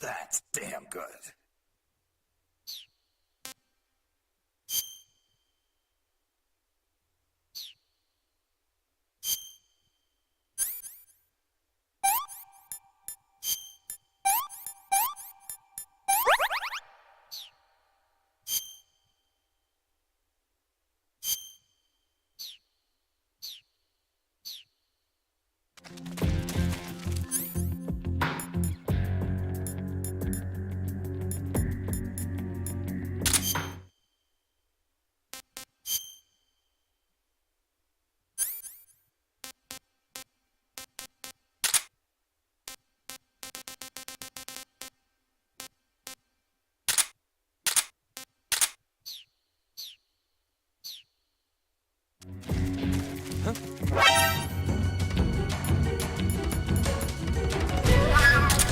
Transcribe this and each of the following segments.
That's damn good.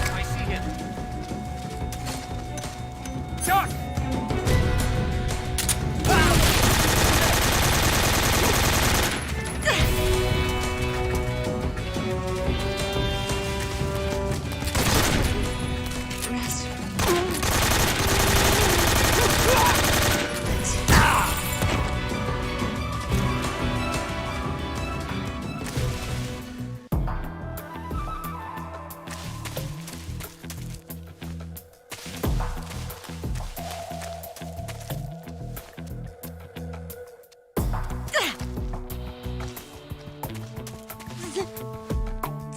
I see him. Duck!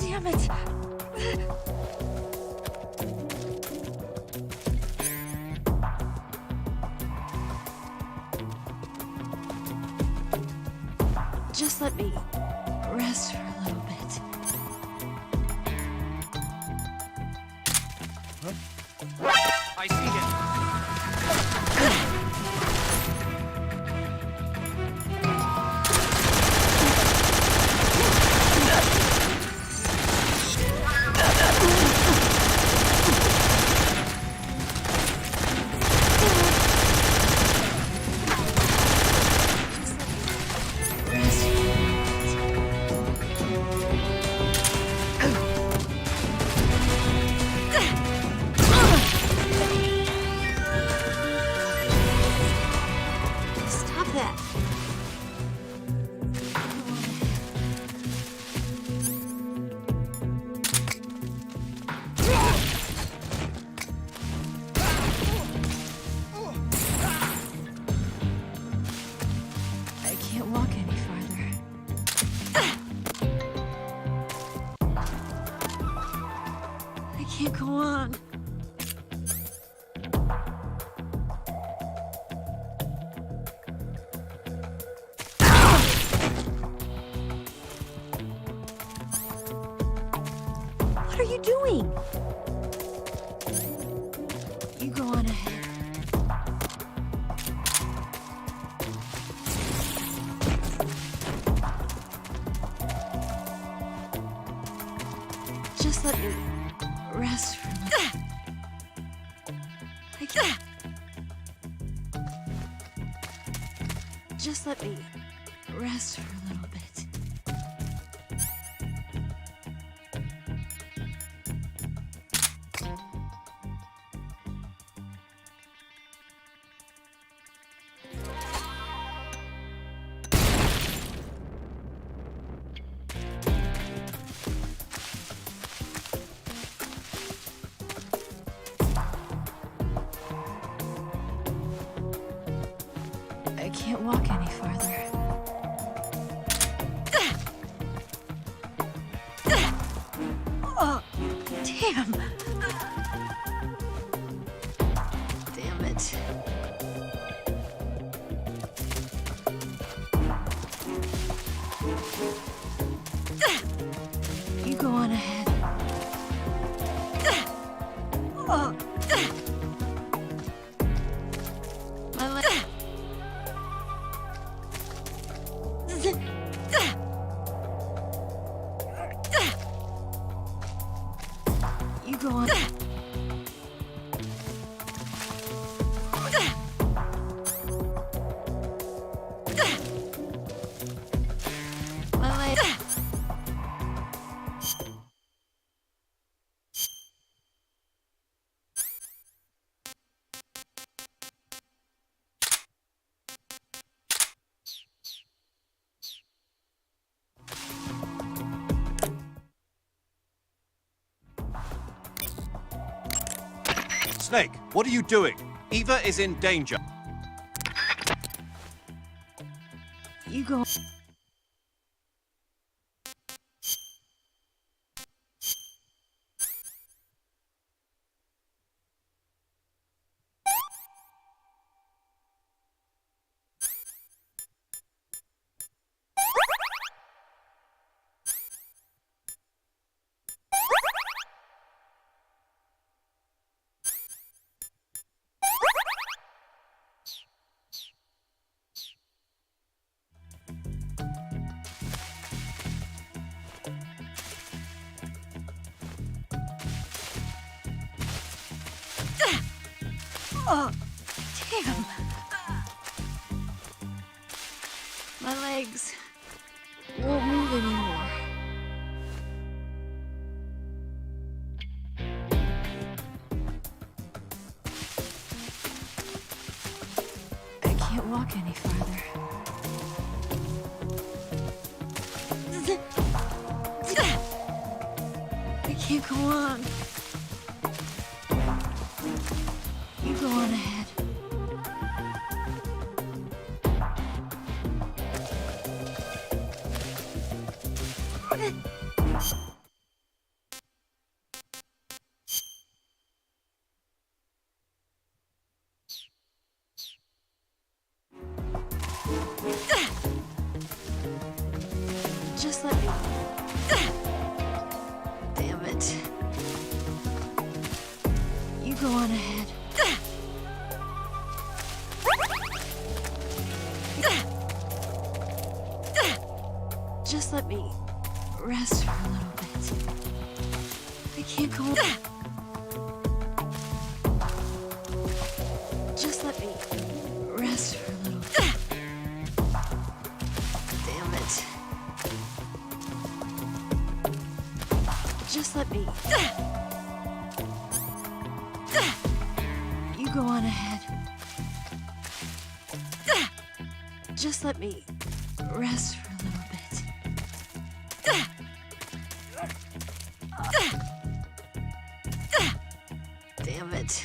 Damn it! Just let me rest for a little bit. I see him. Stop that! I can't walk any farther. I can't go on. What are you doing? You go on ahead. Just let me rest for a little. I can't. Just let me rest for a little bit. I can't walk any farther. Oh, damn. Damn it. You go on ahead. Oh. My leg. You go on. My leg. Snake, what are you doing? Eva is in danger. You go. Oh, damn. My legs won't move anymore. I can't walk any farther. I can't go on. You go on ahead. Just let me. Damn it. You go on ahead. Just let me rest for a little bit. I can't go on. Just let me rest for a little bit. Damn it. Just let me. You go on ahead. Just let me rest for a little bit. Damn it.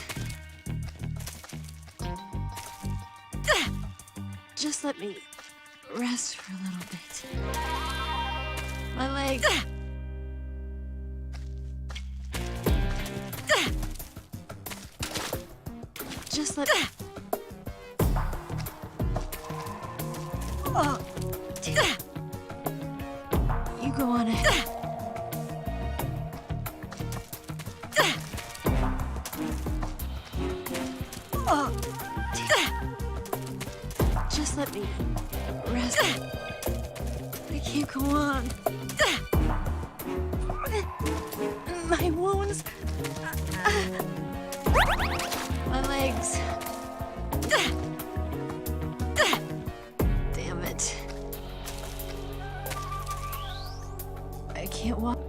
Just let me rest for a little bit. My legs. Just let me. Oh, damn. You go on ahead. Oh, damn. Just let me rest. I can't go on. My wounds. My legs. Damn it. I can't walk.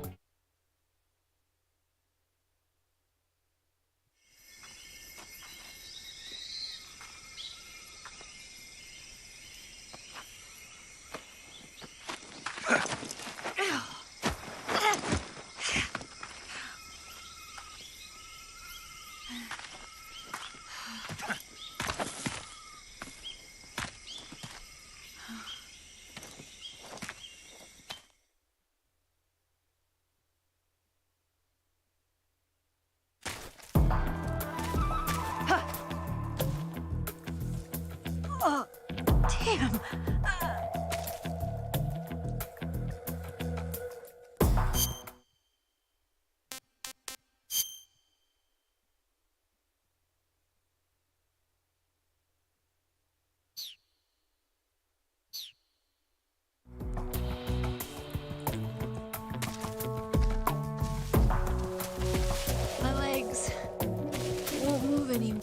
Damn. My legs won't move anymore.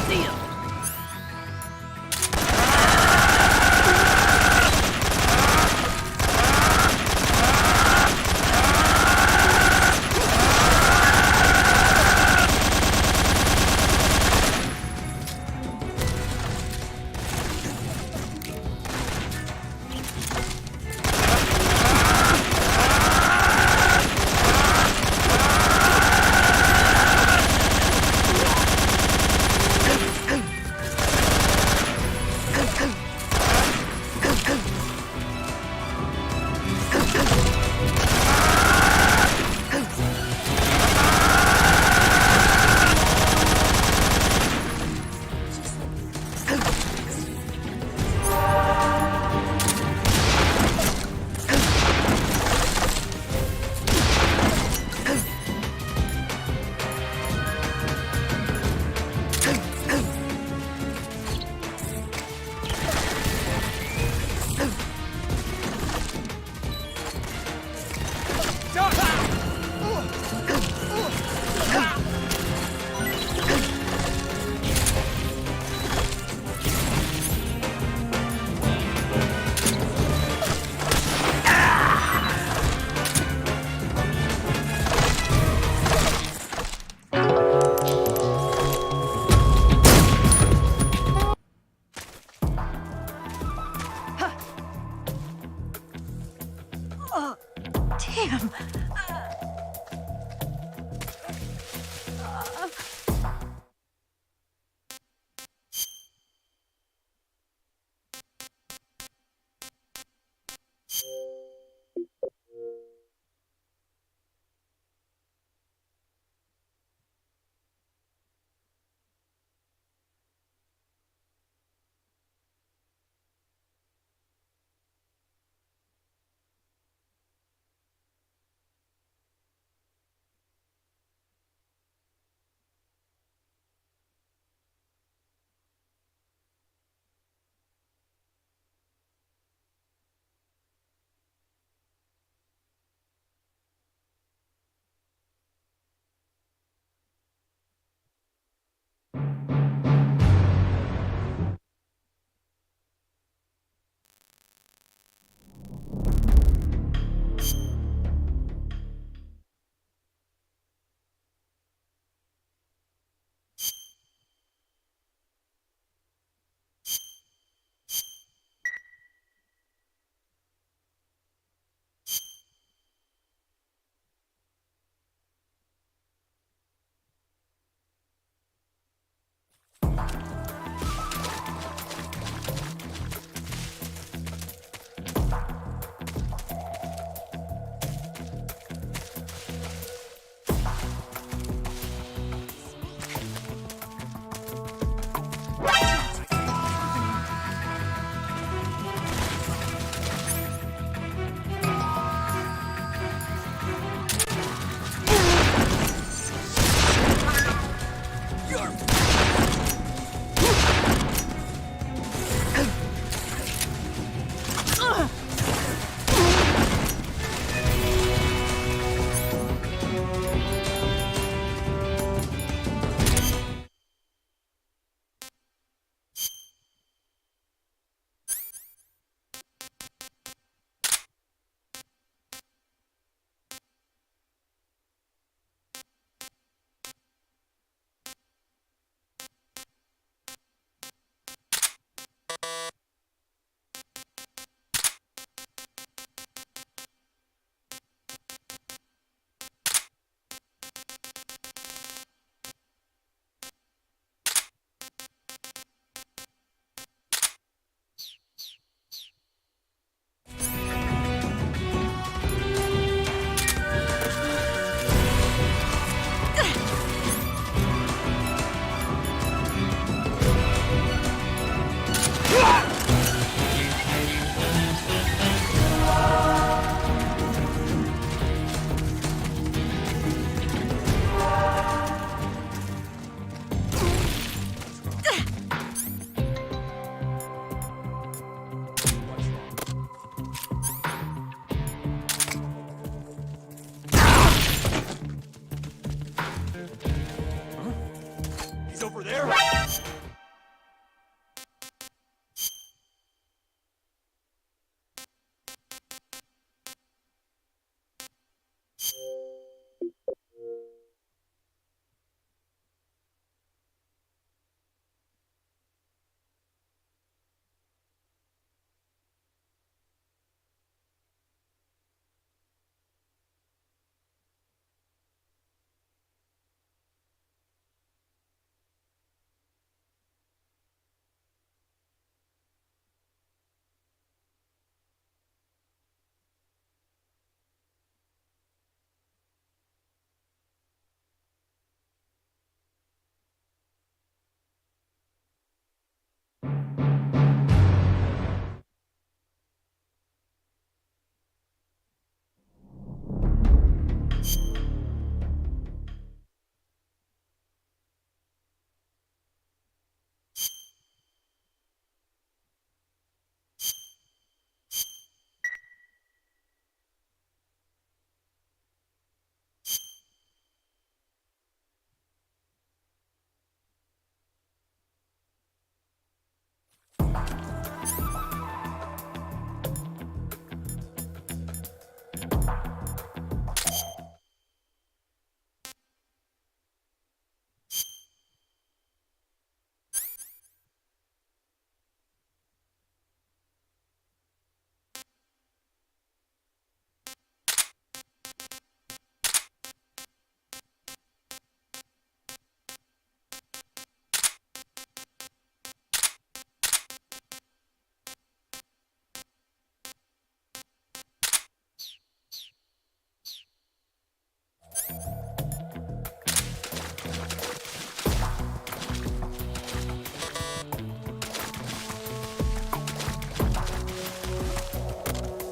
See ya. Damn. there?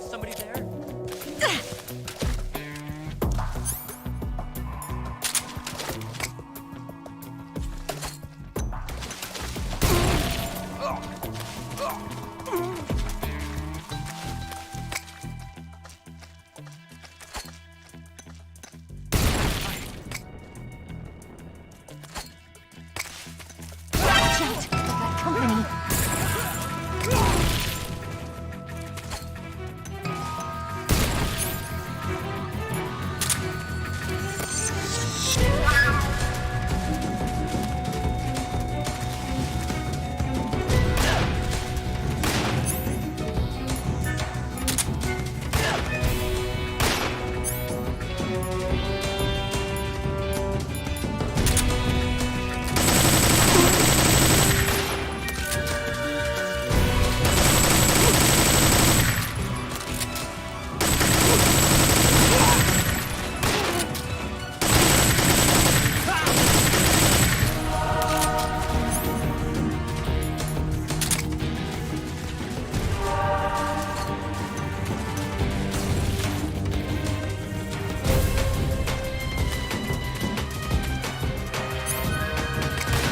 Somebody there? Watch out! Got company.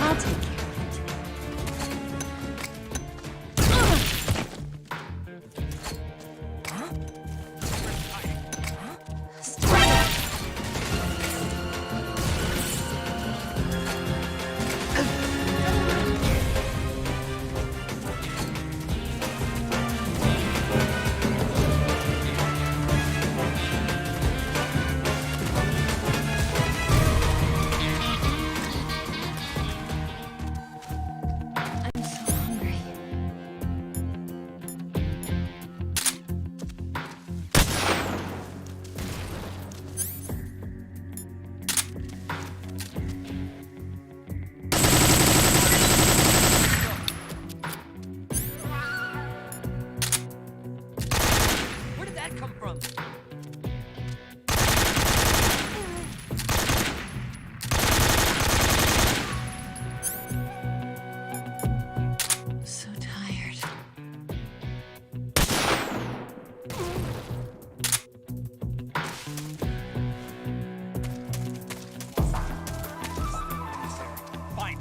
I'll take care of it. Stop. I'm so hungry. Where did that come from? So tired. Fine.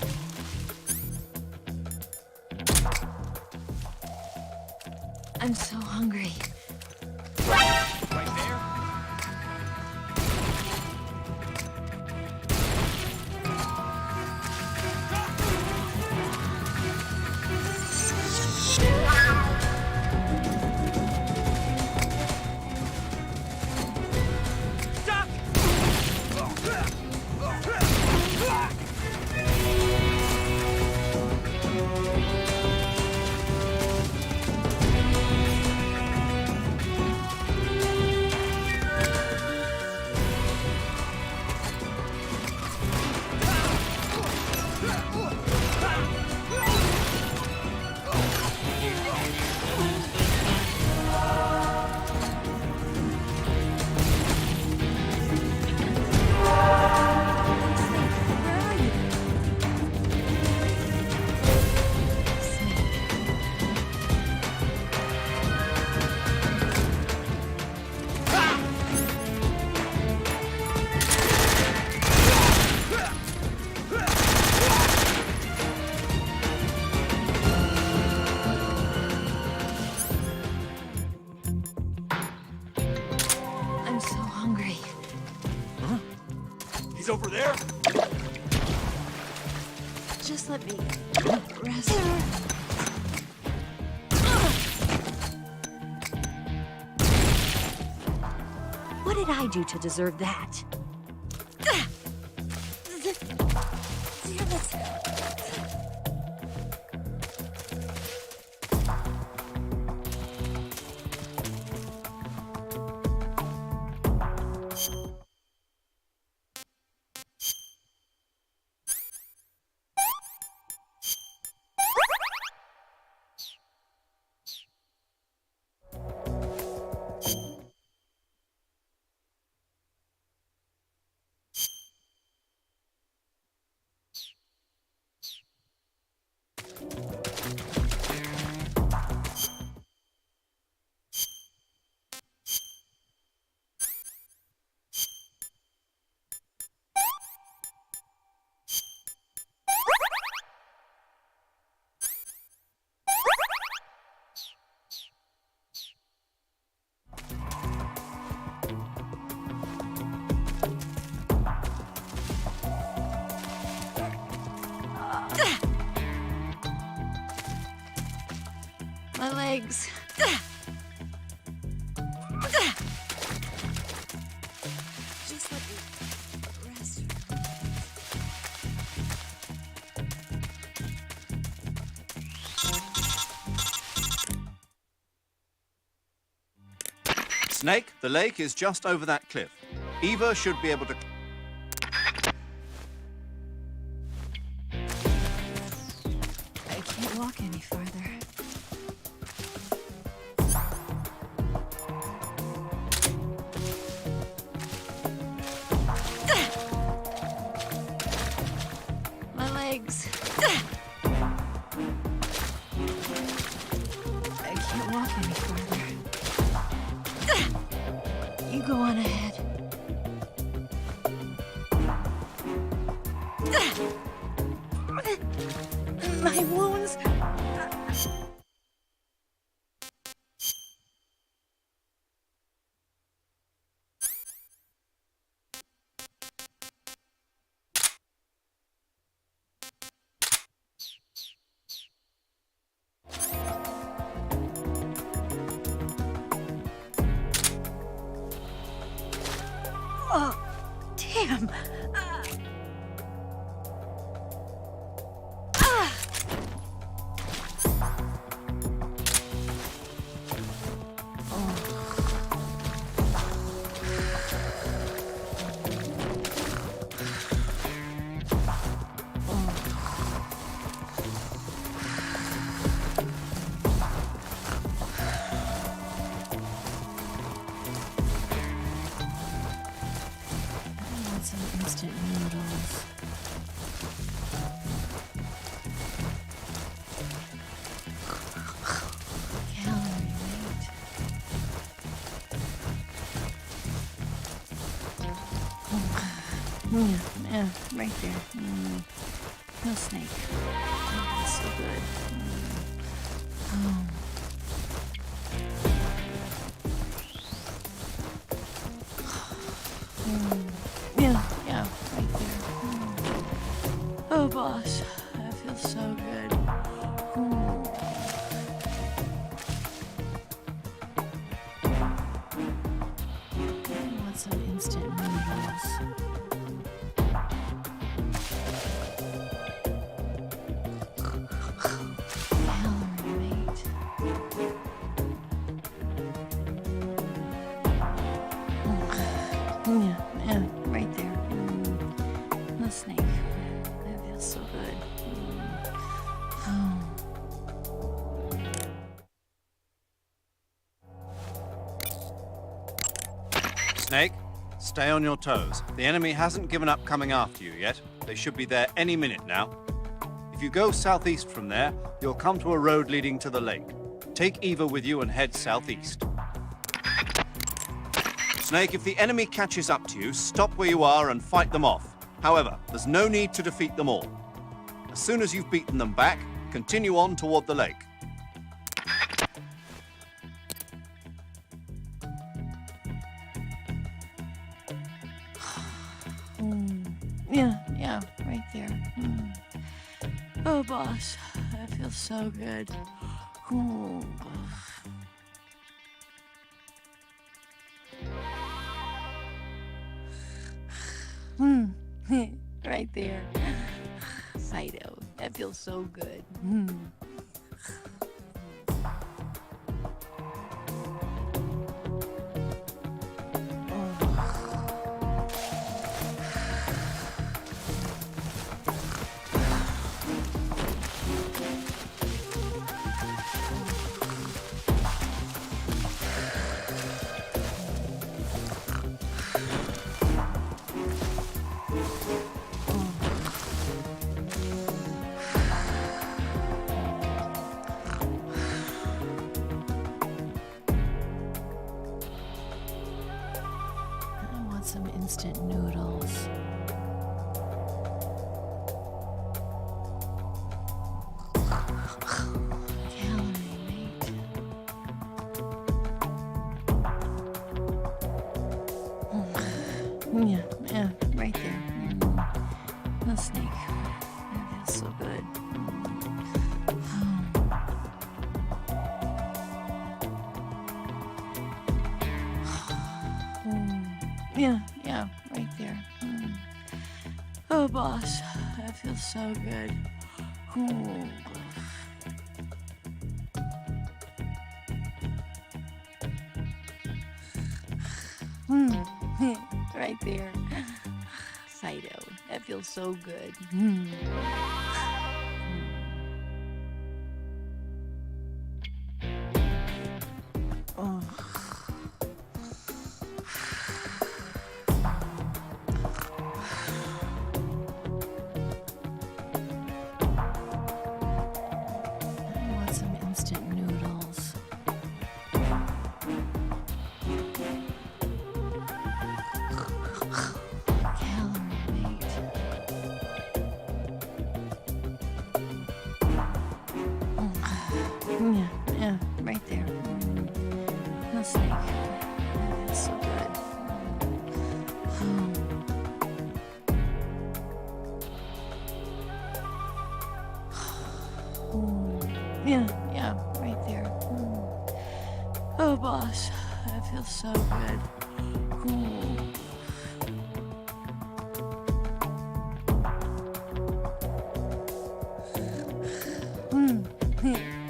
I'm so hungry. Right there. Just let me rest. What did I do to deserve that? Damn it. My legs. Just let me rest. Snake, the lake is just over that cliff. Eva should be able to... I can't walk any farther. My legs. I can't walk any farther. You go on ahead. My wounds. Oh, damn. I want some instant noodles. Calorie weight. Yeah, right there. No snake. Oh, that's so good. Oh. Yeah, right there. Oh, boss, that feels so good. I want some instant noodles. Calorie weight. Yeah, right there. No snake. That feels so good. Oh. Snake, stay on your toes. The enemy hasn't given up coming after you yet. They should be there any minute now. If you go southeast from there, you'll come to a road leading to the lake. Take Eva with you and head southeast. Snake, if the enemy catches up to you, stop where you are and fight them off. However, there's no need to defeat them all. As soon as you've beaten them back, continue on toward the lake. Yeah, yeah, right there. Oh, boss, that feels so good. Ooh. Right there. Fido, that feels so good. I want some instant noodles. Calorie, mate. Yeah, right there. The snake. That feels so good. Yeah, right there. Oh, boss, that feels so good. Ooh. Right there. Fido, that feels so good. Oh. I want some instant noodles. Calorie, mate. Yeah, right there. The snake. That feels so good. Yeah, right there. Oh, boss, that feels so good.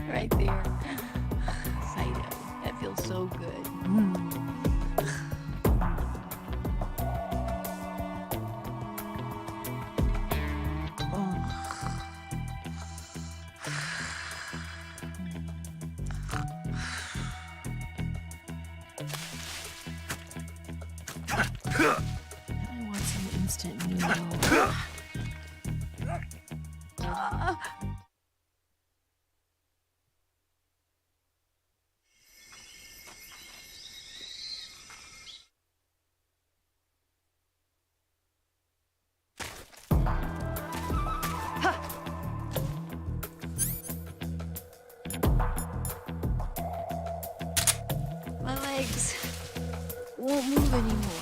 Right there. Fido, that feels so good. I want some instant noodles. My legs won't move anymore.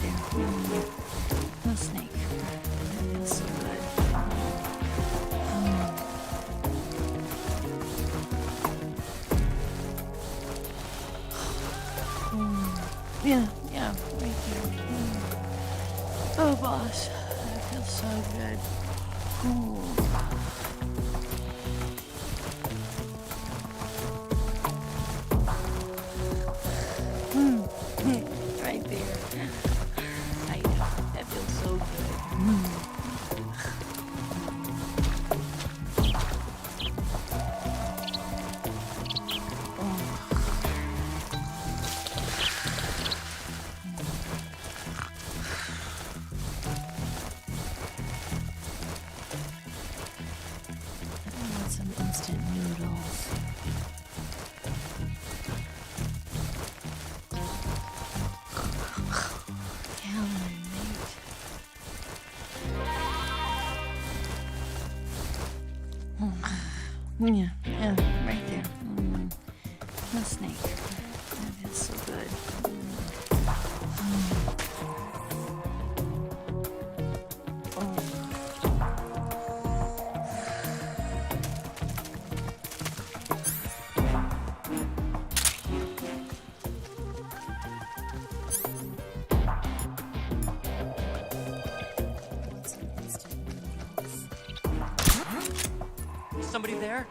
there. No snake. That feels so good. Yeah, right there. Oh, boss, that feels so good. Right there. Right, that feels so good. I want some instant noodles. Hell, mate. Yeah, right there. No snake. That feels so good. Somebody there?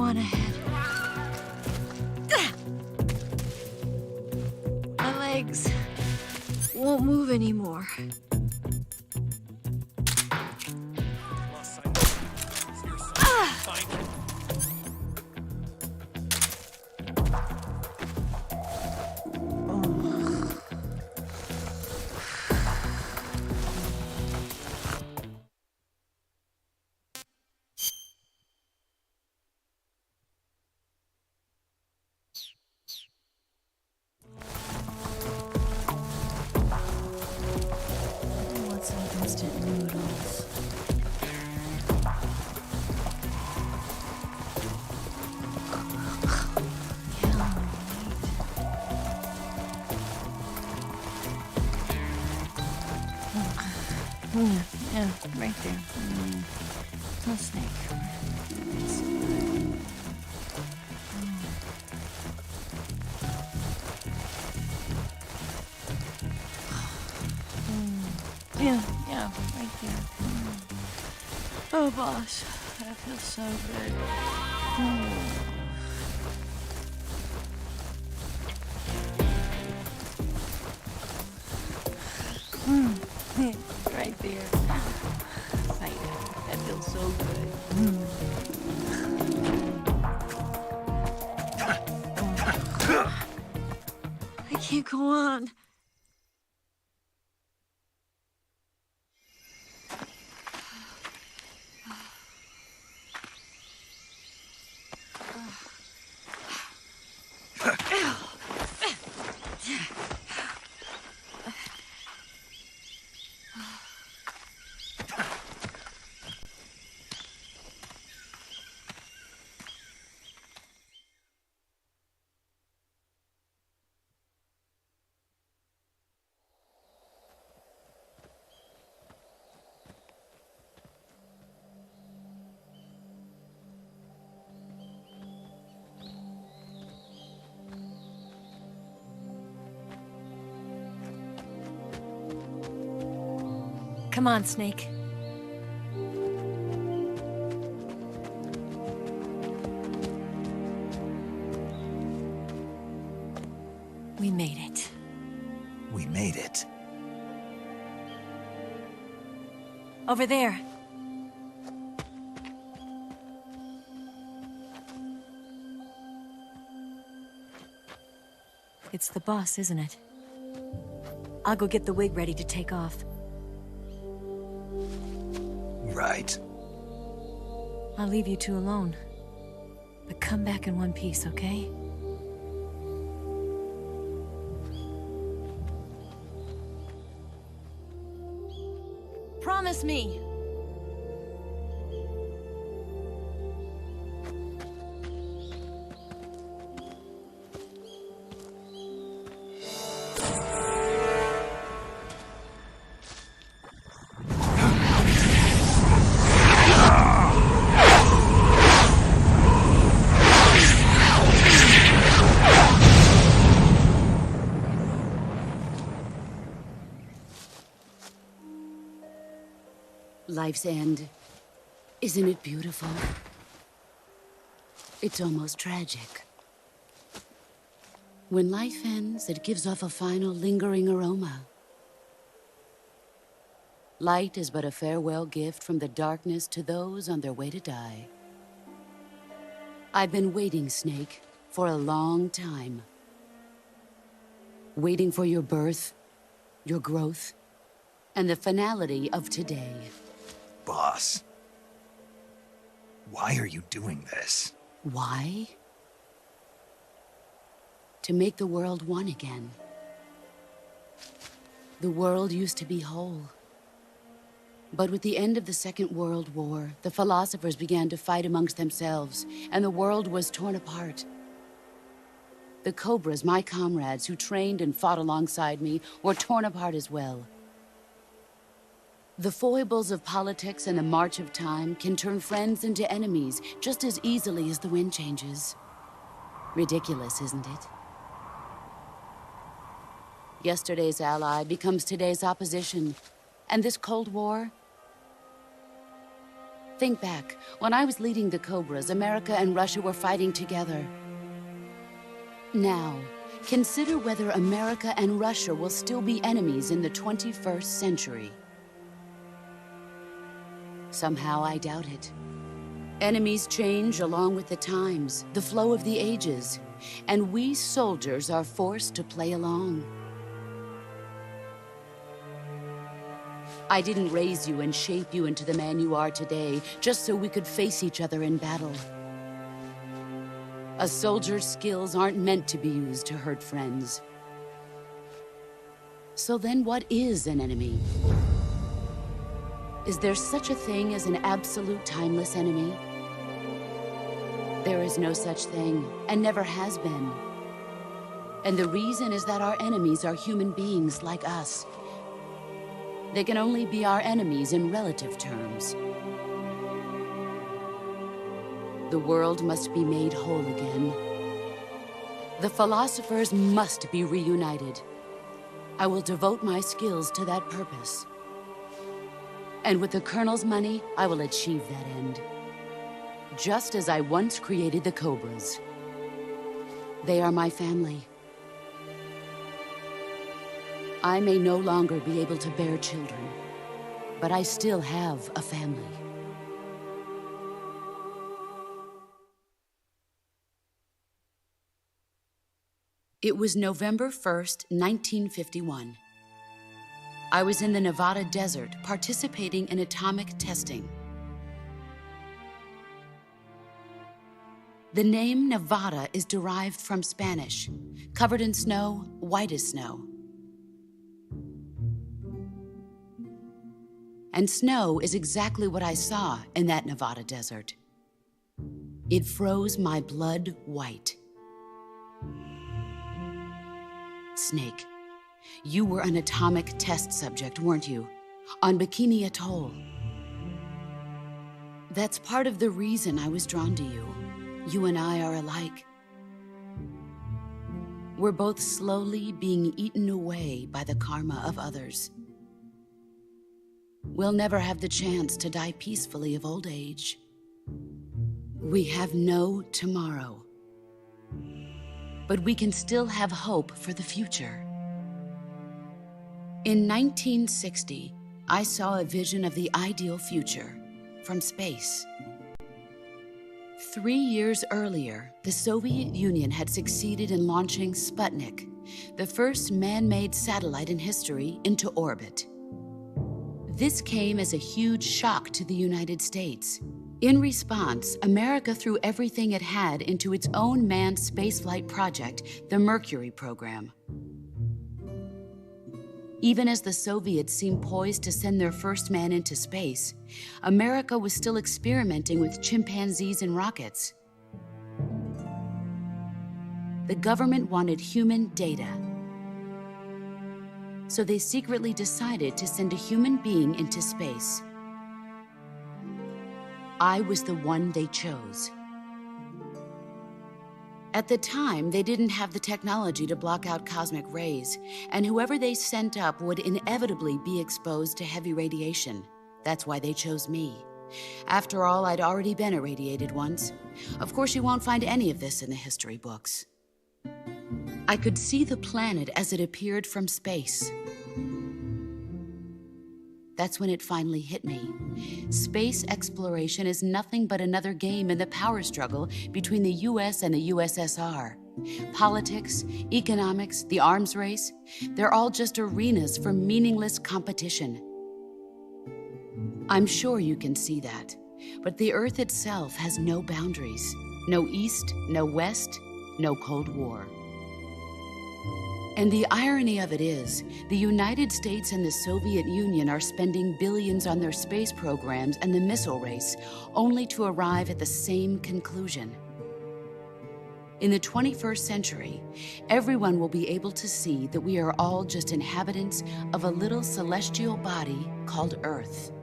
on ahead. My legs won't move anymore. Lost sight. Here, son. Find it. I want some instant noodles. Yeah, right there. No snake. It's yeah, right there. Oh, boss, that feels so good. Right there. Right there. That feels so good. I can't go on. Come on, Snake. We made it. We made it. Over there. It's the boss, isn't it? I'll go get the wig ready to take off. Right. I'll leave you two alone. But come back in one piece, okay? Promise me! Life's end. Isn't it beautiful? It's almost tragic. When life ends, it gives off a final lingering aroma. Light is but a farewell gift from the darkness to those on their way to die. I've been waiting, Snake, for a long time. Waiting for your birth, your growth, and the finality of today. Boss. Why are you doing this? Why? To make the world one again. The world used to be whole. But with the end of the Second World War, the philosophers began to fight amongst themselves, and the world was torn apart. The Cobras, my comrades who trained and fought alongside me, were torn apart as well. The foibles of politics and the march of time can turn friends into enemies just as easily as the wind changes. Ridiculous, isn't it? Yesterday's ally becomes today's opposition, and this Cold War, Think back. When I was leading the Cobras, America and Russia were fighting together. Now, consider whether America and Russia will still be enemies in the 21st century. Somehow I doubt it. Enemies change along with the times, the flow of the ages, and we soldiers are forced to play along. I didn't raise you and shape you into the man you are today just so we could face each other in battle. A soldier's skills aren't meant to be used to hurt friends. So then what is an enemy? Is there such a thing as an absolute timeless enemy? There is no such thing, and never has been. And the reason is that our enemies are human beings like us. They can only be our enemies in relative terms. The world must be made whole again. The philosophers must be reunited. I will devote my skills to that purpose. And with the Colonel's money, I will achieve that end. Just as I once created the Cobras. They are my family. I may no longer be able to bear children, but I still have a family. It was November 1st, 1951. I was in the Nevada desert participating in atomic testing. The name Nevada is derived from Spanish, covered in snow, white as snow. And snow is exactly what I saw in that Nevada desert. It froze my blood white. Snake, you were an atomic test subject, weren't you? On Bikini Atoll. That's part of the reason I was drawn to you. You and I are alike. We're both slowly being eaten away by the karma of others. We'll never have the chance to die peacefully of old age. We have no tomorrow. But we can still have hope for the future. In 1960, I saw a vision of the ideal future from space. 3 years earlier, the Soviet Union had succeeded in launching Sputnik, the first man-made satellite in history, into orbit. This came as a huge shock to the United States. In response, America threw everything it had into its own manned spaceflight project, the Mercury program. Even as the Soviets seemed poised to send their first man into space, America was still experimenting with chimpanzees and rockets. The government wanted human data. So they secretly decided to send a human being into space. I was the one they chose. At the time, they didn't have the technology to block out cosmic rays, and whoever they sent up would inevitably be exposed to heavy radiation. That's why they chose me. After all, I'd already been irradiated once. Of course, you won't find any of this in the history books. I could see the planet as it appeared from space. That's when it finally hit me. Space exploration is nothing but another game in the power struggle between the US and the USSR. Politics, economics, the arms race, they're all just arenas for meaningless competition. I'm sure you can see that, but the Earth itself has no boundaries. No East, no West, no Cold War. And the irony of it is, the United States and the Soviet Union are spending billions on their space programs and the missile race, only to arrive at the same conclusion. In the 21st century, everyone will be able to see that we are all just inhabitants of a little celestial body called Earth.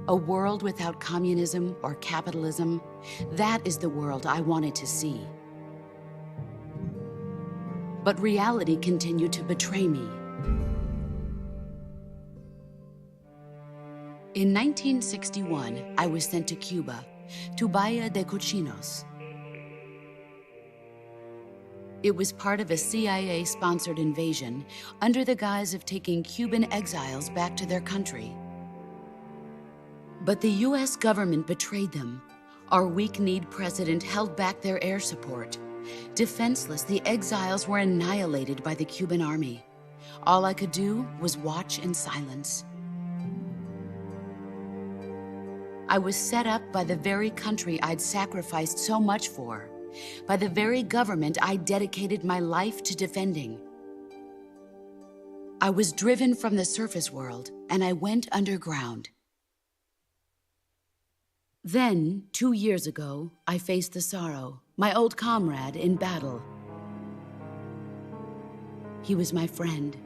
A world without communism or capitalism, that is the world I wanted to see. But reality continued to betray me. In 1961, I was sent to Cuba, to Bahia de Cochinos. It was part of a CIA-sponsored invasion under the guise of taking Cuban exiles back to their country. But the US government betrayed them. Our weak-kneed president held back their air support. Defenseless, the exiles were annihilated by the Cuban army. All I could do was watch in silence. I was set up by the very country I'd sacrificed so much for, by the very government I dedicated my life to defending. I was driven from the surface world, and I went underground. Then, 2 years ago, I faced the Sorrow, my old comrade in battle. He was my friend.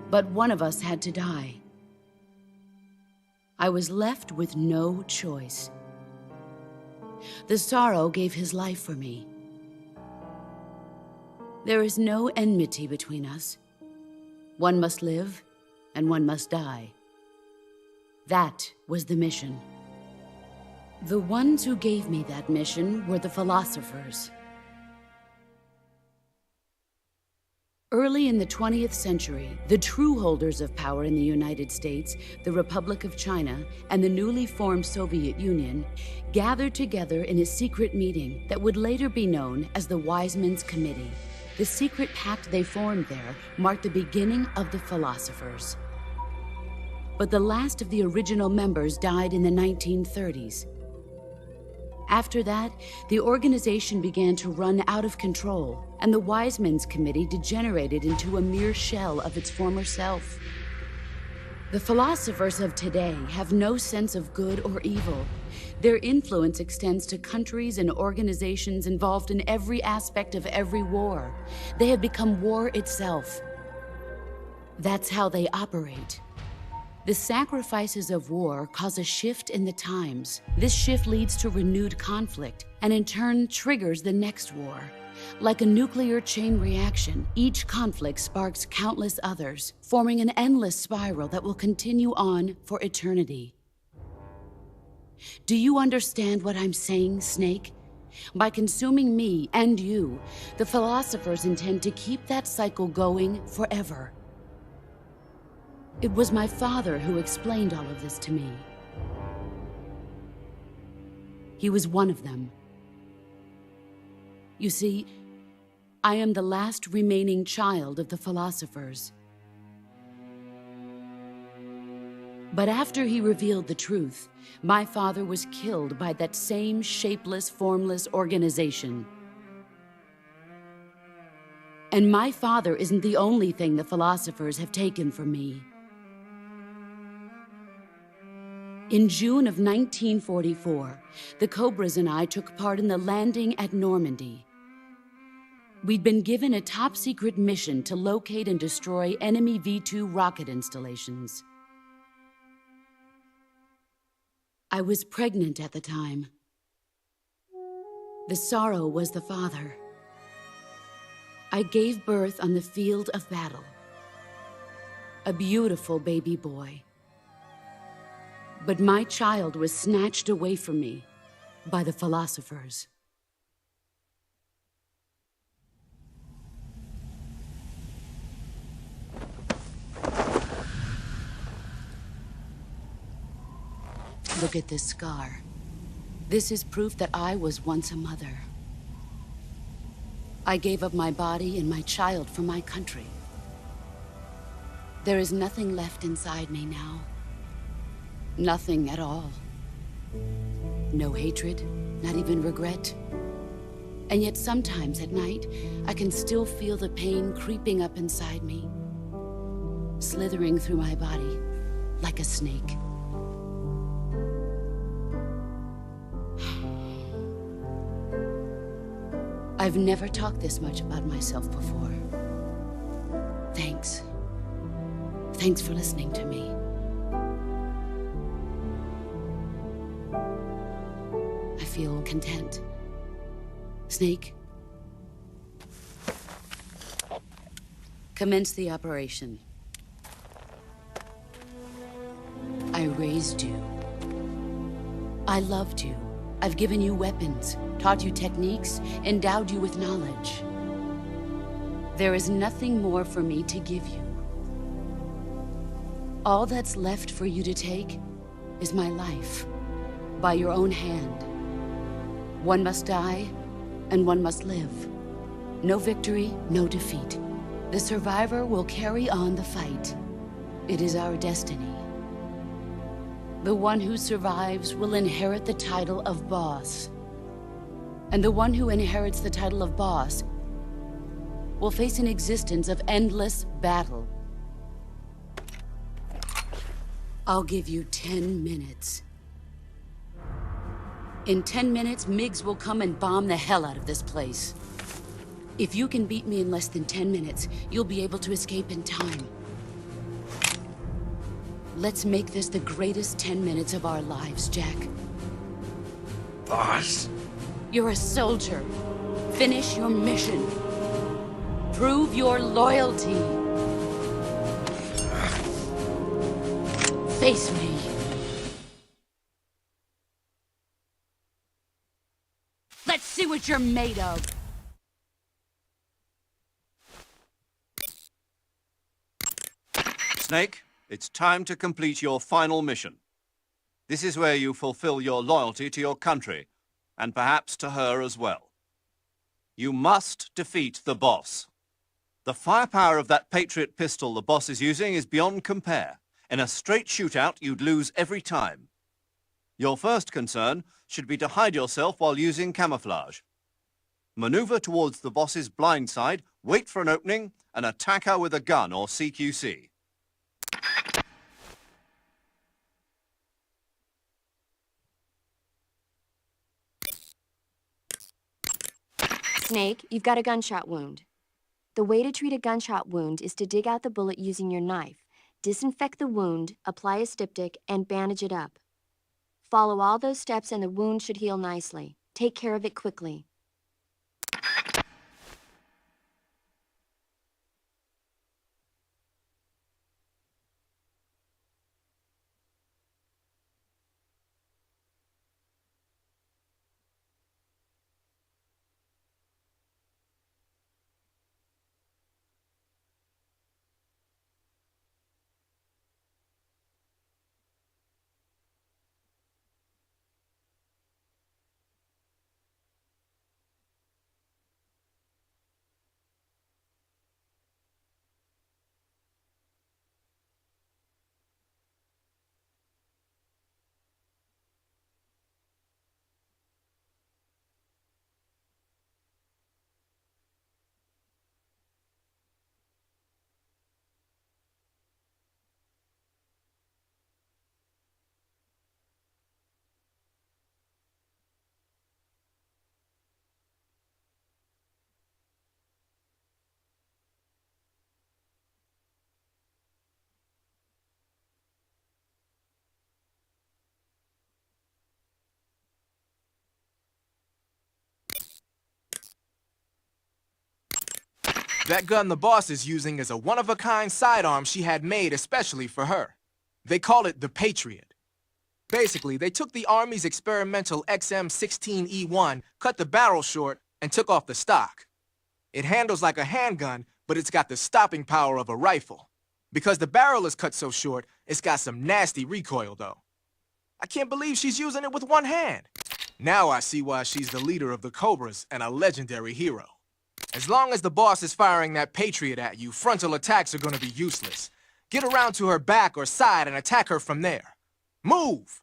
But one of us had to die. I was left with no choice. The Sorrow gave his life for me. There is no enmity between us. One must live, and one must die. That was the mission. The ones who gave me that mission were the philosophers. Early in the 20th century, the true holders of power in the United States, the Republic of China, and the newly formed Soviet Union gathered together in a secret meeting that would later be known as the Wiseman's Committee. The secret pact they formed there marked the beginning of the philosophers. But the last of the original members died in the 1930s. After that, the organization began to run out of control, and the Wiseman's Committee degenerated into a mere shell of its former self. The philosophers of today have no sense of good or evil. Their influence extends to countries and organizations involved in every aspect of every war. They have become war itself. That's how they operate. The sacrifices of war cause a shift in the times. This shift leads to renewed conflict, and in turn triggers the next war. Like a nuclear chain reaction, each conflict sparks countless others, forming an endless spiral that will continue on for eternity. Do you understand what I'm saying, Snake? By consuming me and you, the philosophers intend to keep that cycle going forever. It was my father who explained all of this to me. He was one of them. You see, I am the last remaining child of the philosophers. But after he revealed the truth, my father was killed by that same shapeless, formless organization. And my father isn't the only thing the philosophers have taken from me. In June of 1944, the Cobras and I took part in the landing at Normandy. We'd been given a top-secret mission to locate and destroy enemy V-2 rocket installations. I was pregnant at the time. The Sorrow was the father. I gave birth on the field of battle. A beautiful baby boy. But my child was snatched away from me by the philosophers. Look at this scar. This is proof that I was once a mother. I gave up my body and my child for my country. There is nothing left inside me now. Nothing at all. No hatred, not even regret. And yet sometimes at night, I can still feel the pain creeping up inside me, slithering through my body like a snake. I've never talked this much about myself before. Thanks. Thanks for listening to me. I feel content. Snake, commence the operation. I raised you. I loved you. I've given you weapons, taught you techniques, endowed you with knowledge. There is nothing more for me to give you. All that's left for you to take is my life, by your own hand. One must die, and one must live. No victory, no defeat. The survivor will carry on the fight. It is our destiny. The one who survives will inherit the title of boss. And the one who inherits the title of boss will face an existence of endless battle. I'll give you 10 minutes. In 10 minutes, MiGs will come and bomb the hell out of this place. If you can beat me in less than 10 minutes, you'll be able to escape in time. Let's make this the greatest 10 minutes of our lives, Jack. Boss? You're a soldier. Finish your mission. Prove your loyalty. Face me. Let's see what you're made of. Snake, it's time to complete your final mission. This is where you fulfill your loyalty to your country, and perhaps to her as well. You must defeat the boss. The firepower of that Patriot pistol the boss is using is beyond compare. In a straight shootout, you'd lose every time. Your first concern should be to hide yourself while using camouflage. Maneuver towards the boss's blind side, wait for an opening, and attack her with a gun or CQC. Snake, you've got a gunshot wound. The way to treat a gunshot wound is to dig out the bullet using your knife, disinfect the wound, apply a styptic, and bandage it up. Follow all those steps and the wound should heal nicely. Take care of it quickly. That gun the boss is using is a one-of-a-kind sidearm she had made especially for her. They call it the Patriot. Basically, they took the Army's experimental XM-16E1, cut the barrel short, and took off the stock. It handles like a handgun, but it's got the stopping power of a rifle. Because the barrel is cut so short, it's got some nasty recoil, though. I can't believe she's using it with one hand. Now I see why she's the leader of the Cobras and a legendary hero. As long as the boss is firing that Patriot at you, frontal attacks are gonna be useless. Get around to her back or side and attack her from there. Move!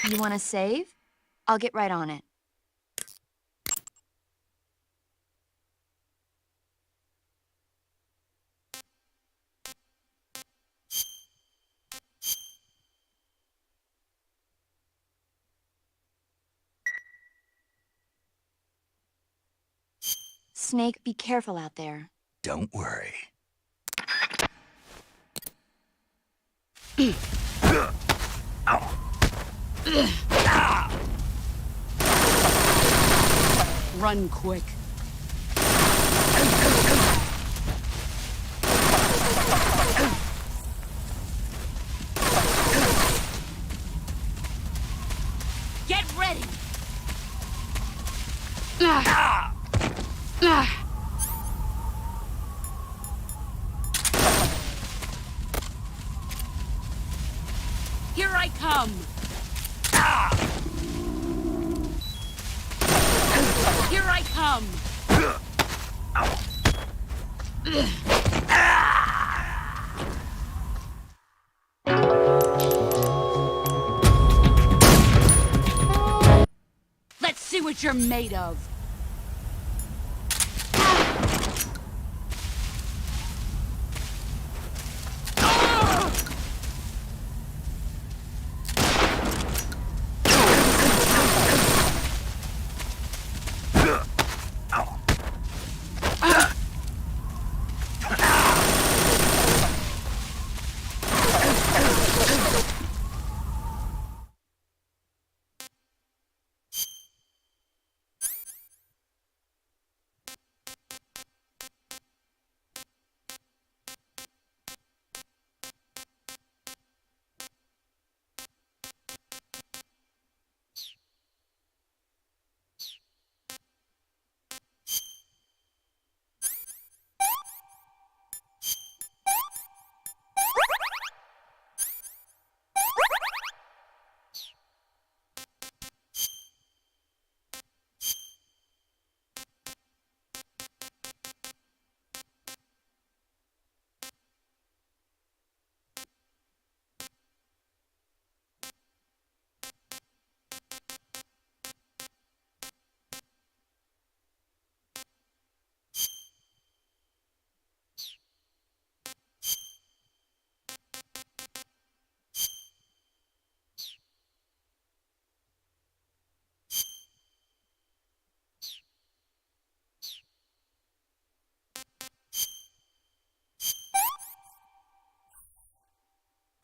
You want to save? I'll get right on it. Snake, be careful out there. Don't worry. Ow. Run quick. Get ready! Here I come! Here I come! Let's see what you're made of.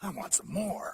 I want some more.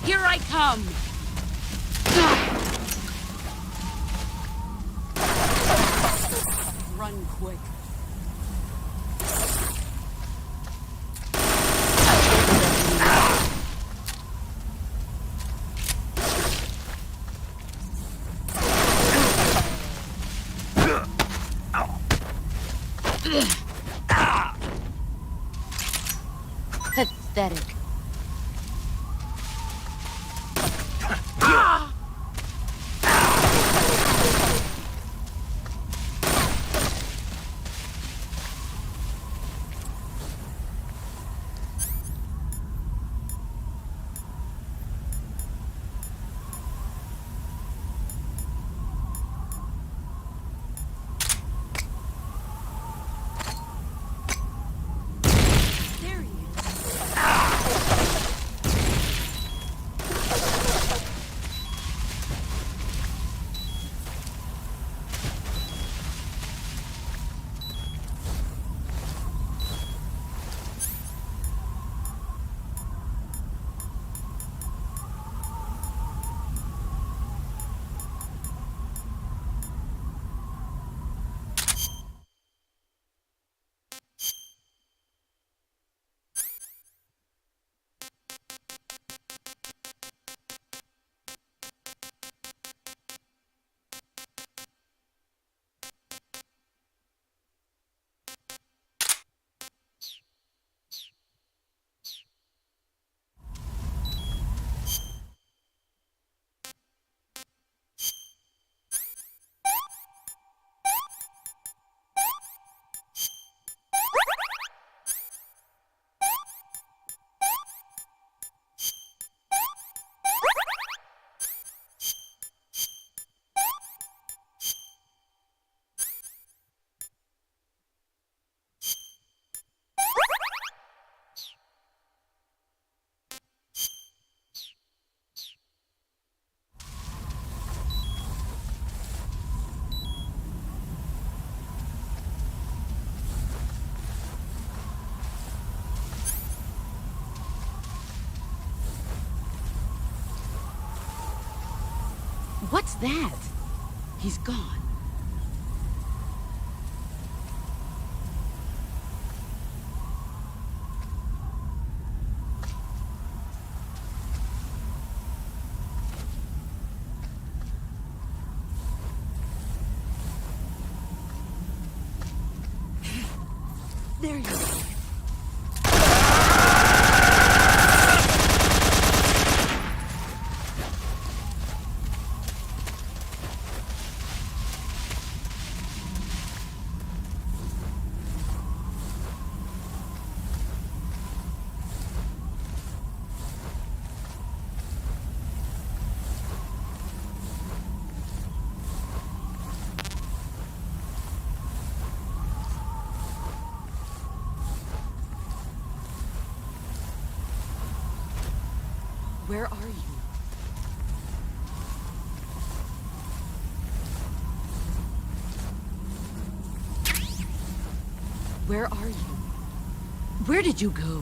Here I come! Run quick. Pathetic. There he is. What's that? He's gone. There you are. Where are you? Where are you? Where did you go?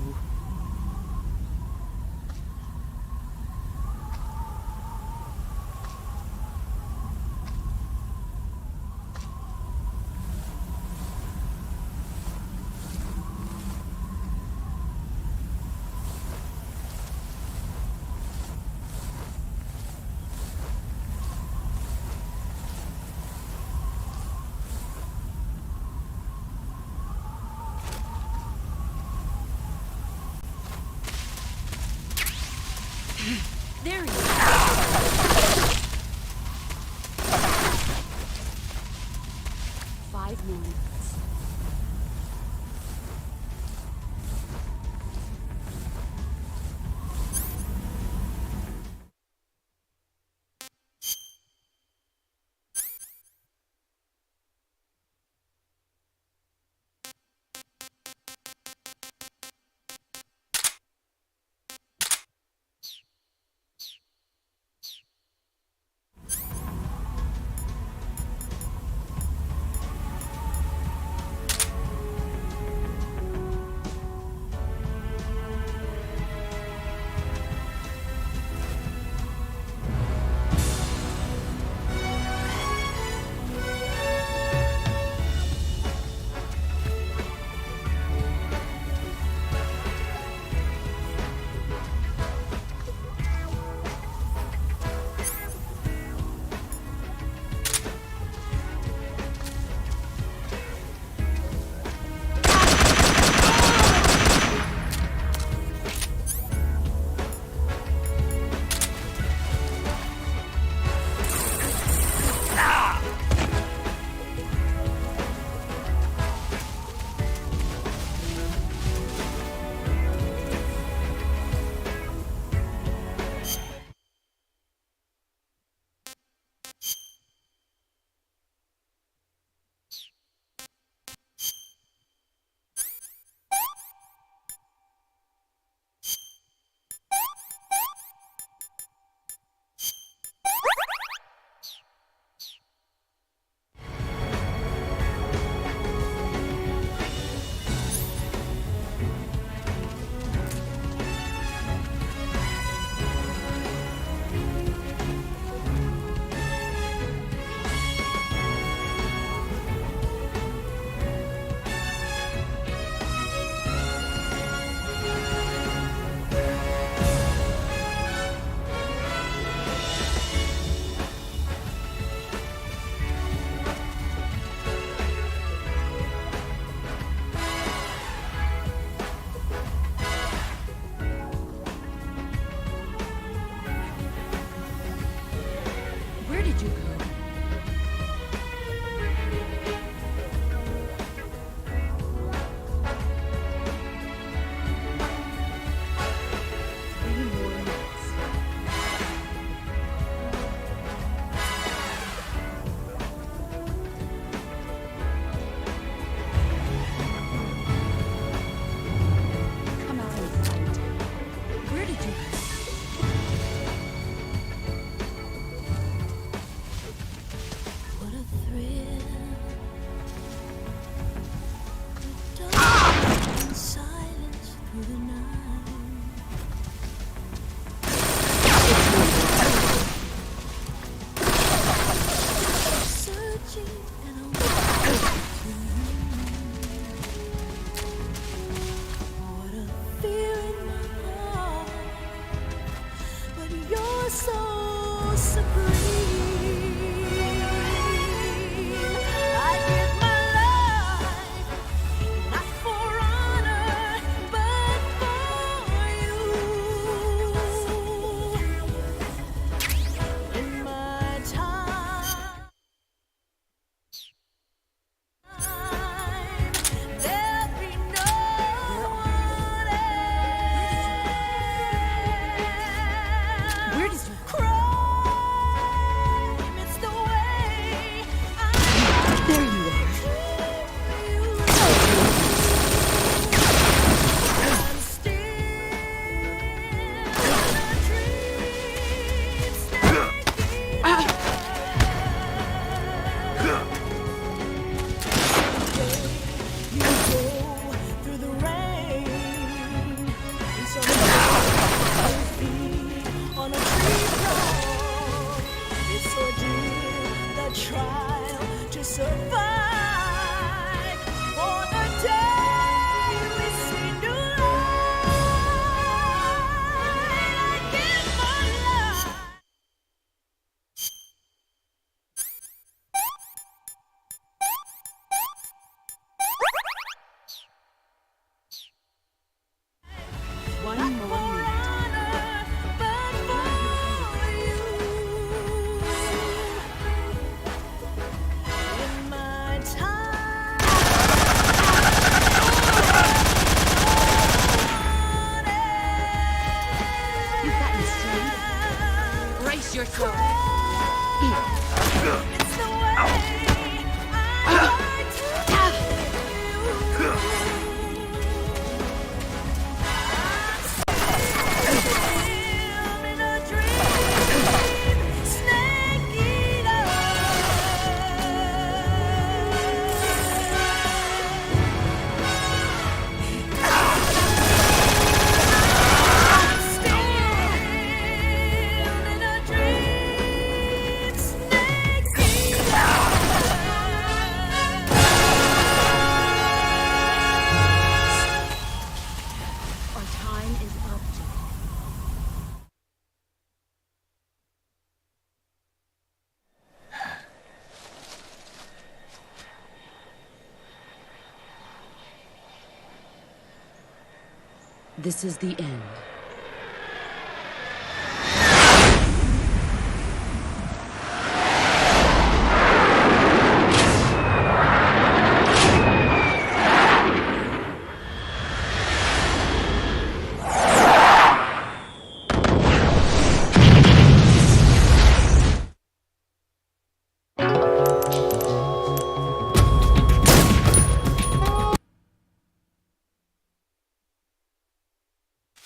This is the end.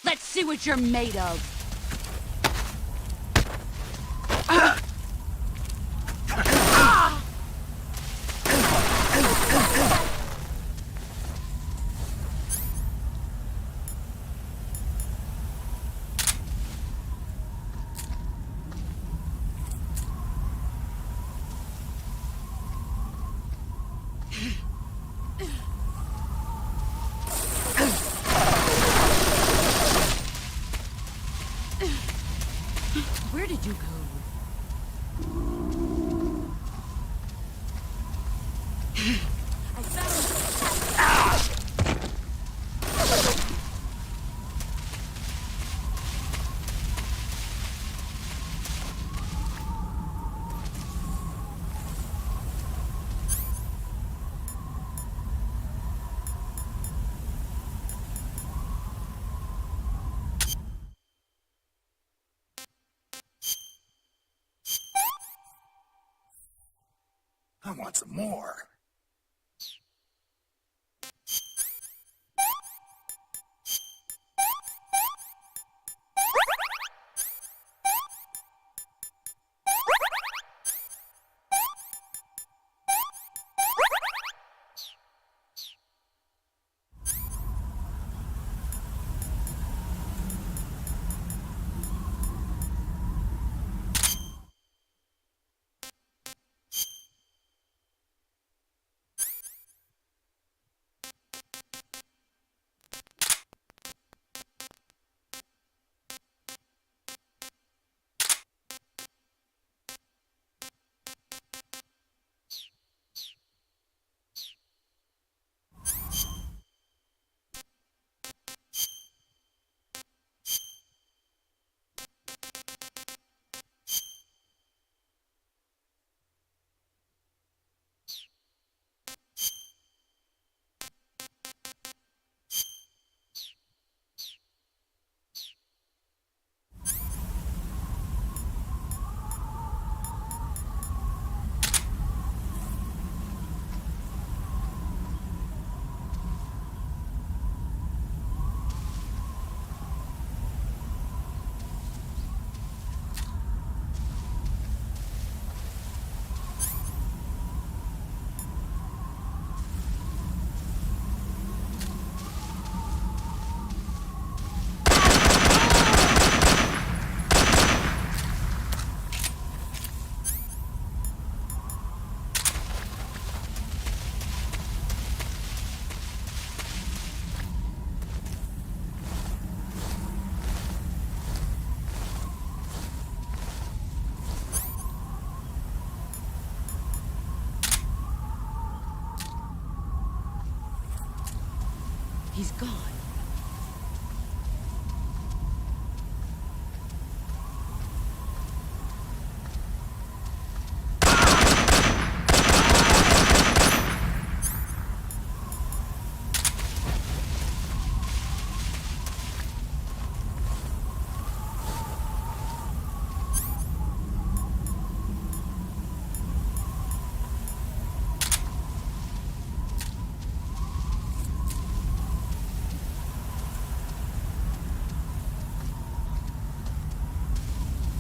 Let's see what you're made of. Where did you go? I found I want some more. He's gone.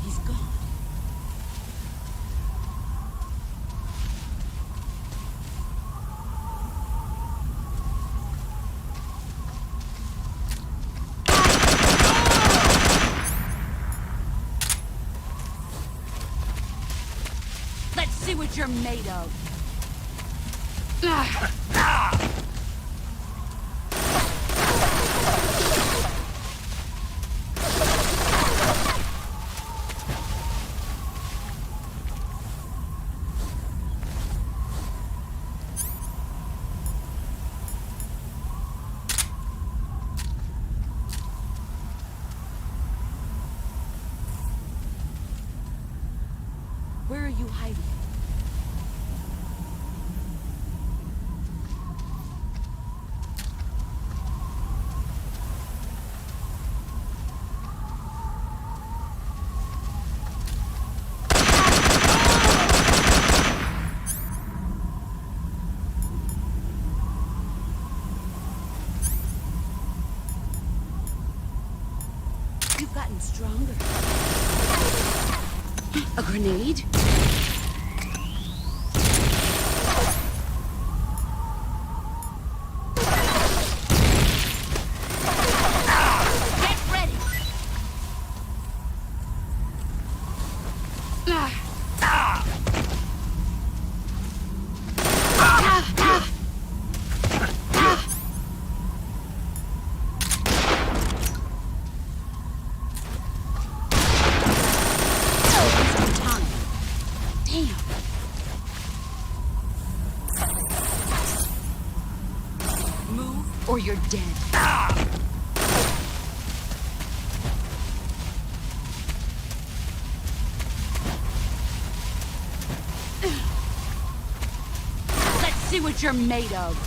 He's gone. Let's see what you're made of. you hiding? You've gotten stronger. A grenade? Get ready! Wasting time. Damn. Move or you're dead. Let's see what you're made of.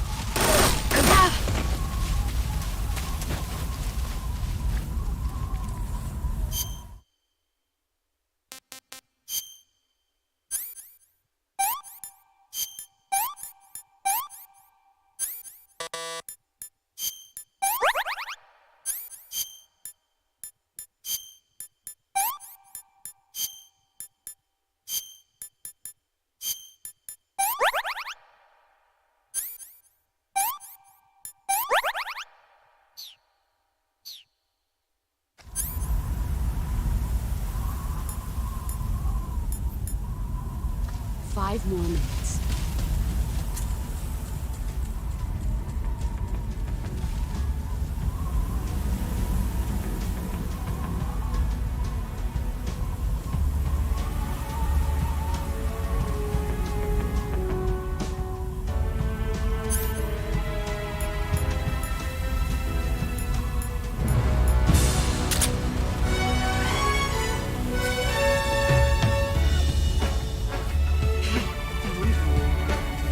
Five more minutes.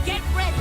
Get ready!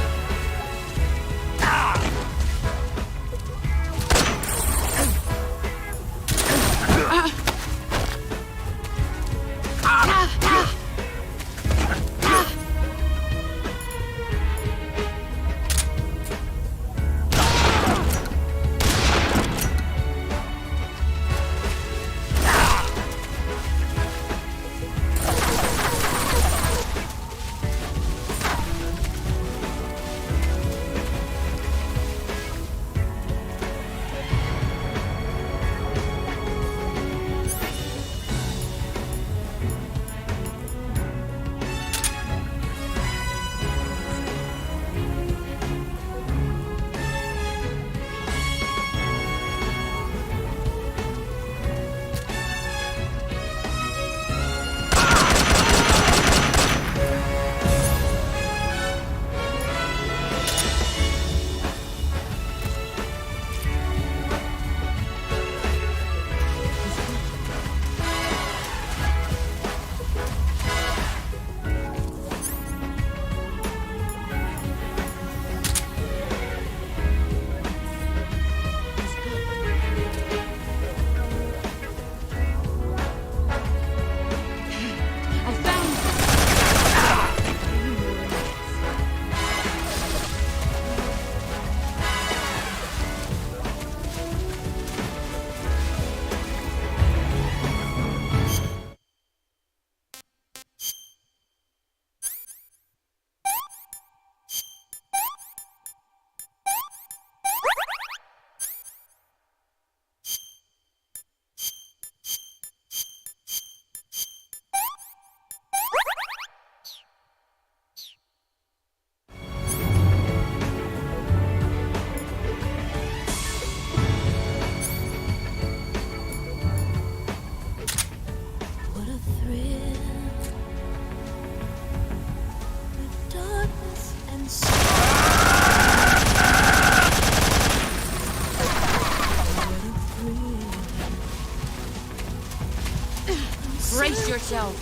Brace yourself.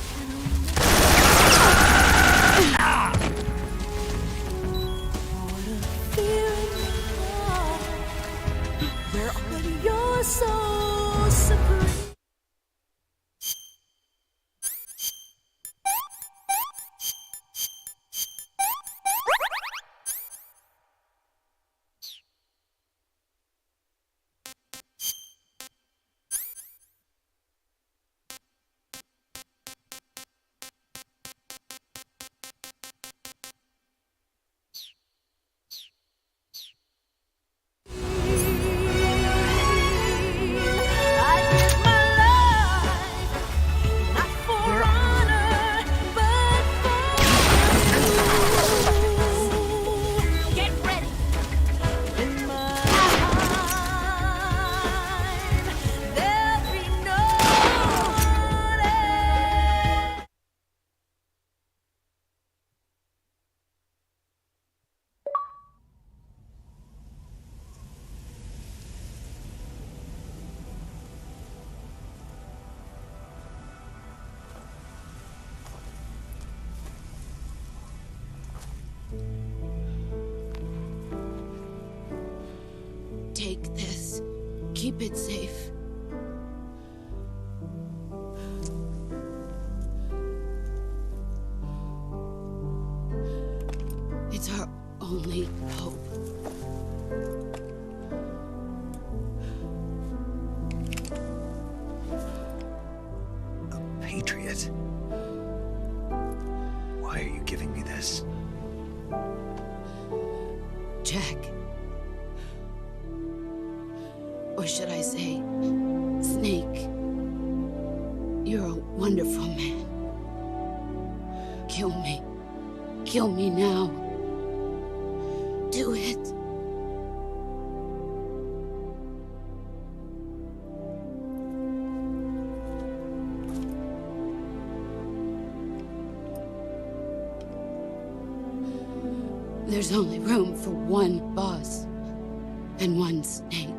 so supreme. Get ready. Take this. Keep it safe. It's our only hope. A patriot? Why are you giving me this? Jack. Or should I say, Snake? You're a wonderful man. Kill me. Kill me now. Do it. There's only room for one boss and one snake.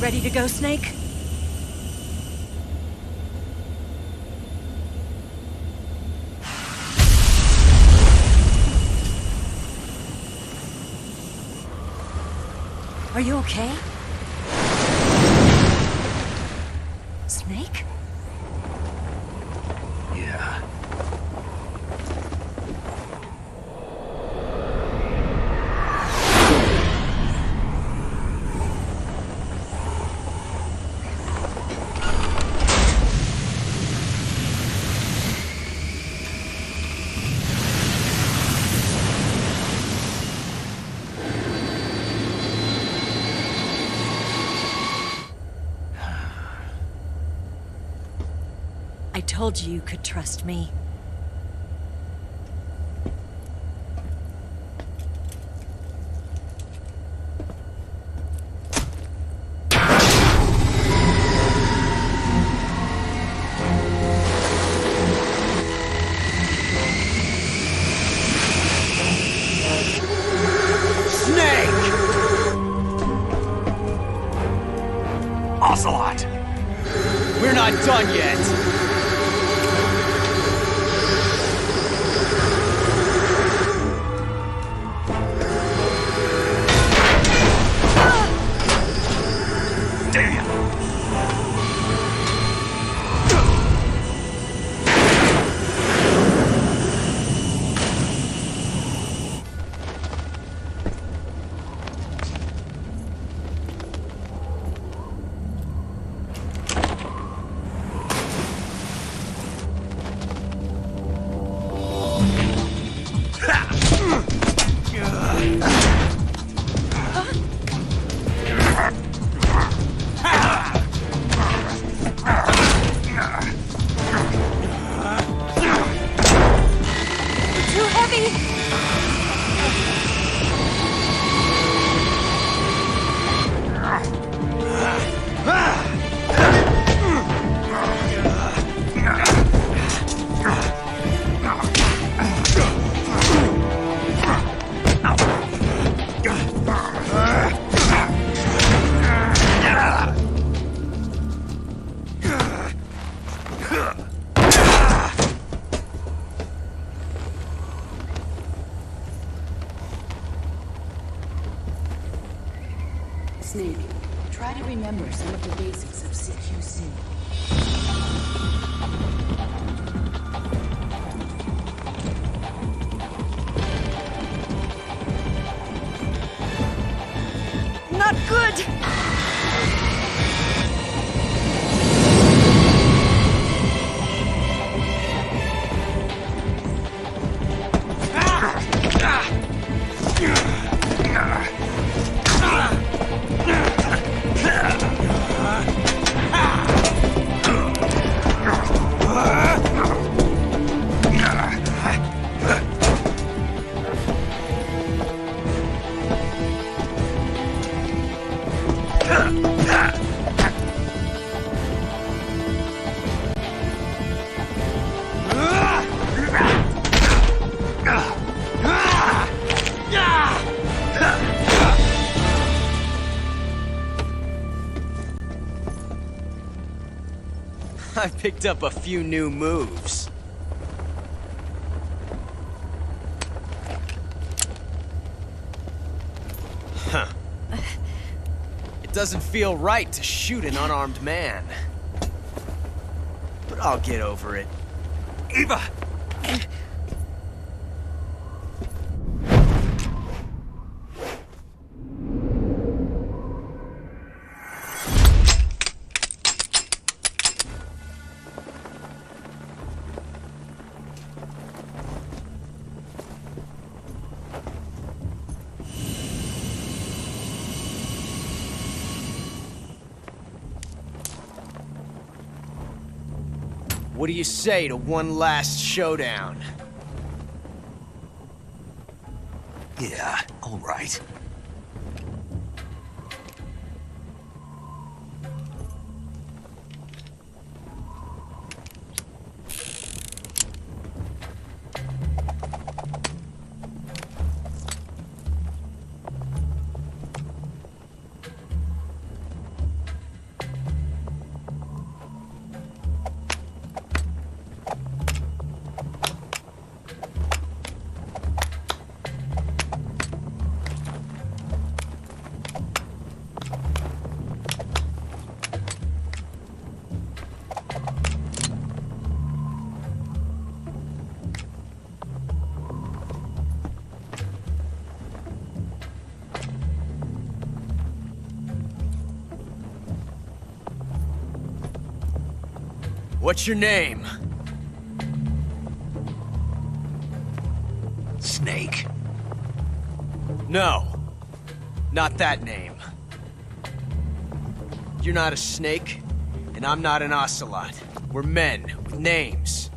Ready to go, Snake? Are you okay? Snake? Yeah. I told you you could trust me. Snake! Ocelot! We're not done yet! Too heavy! Snake, try to remember some of the basics of CQC. Not good! I picked up a few new moves. Huh. It doesn't feel right to shoot an unarmed man. But I'll get over it. Eva! What do you say to one last showdown? Yeah, all right. What's your name? Snake. No. Not that name. You're not a snake, and I'm not an ocelot. We're men with names.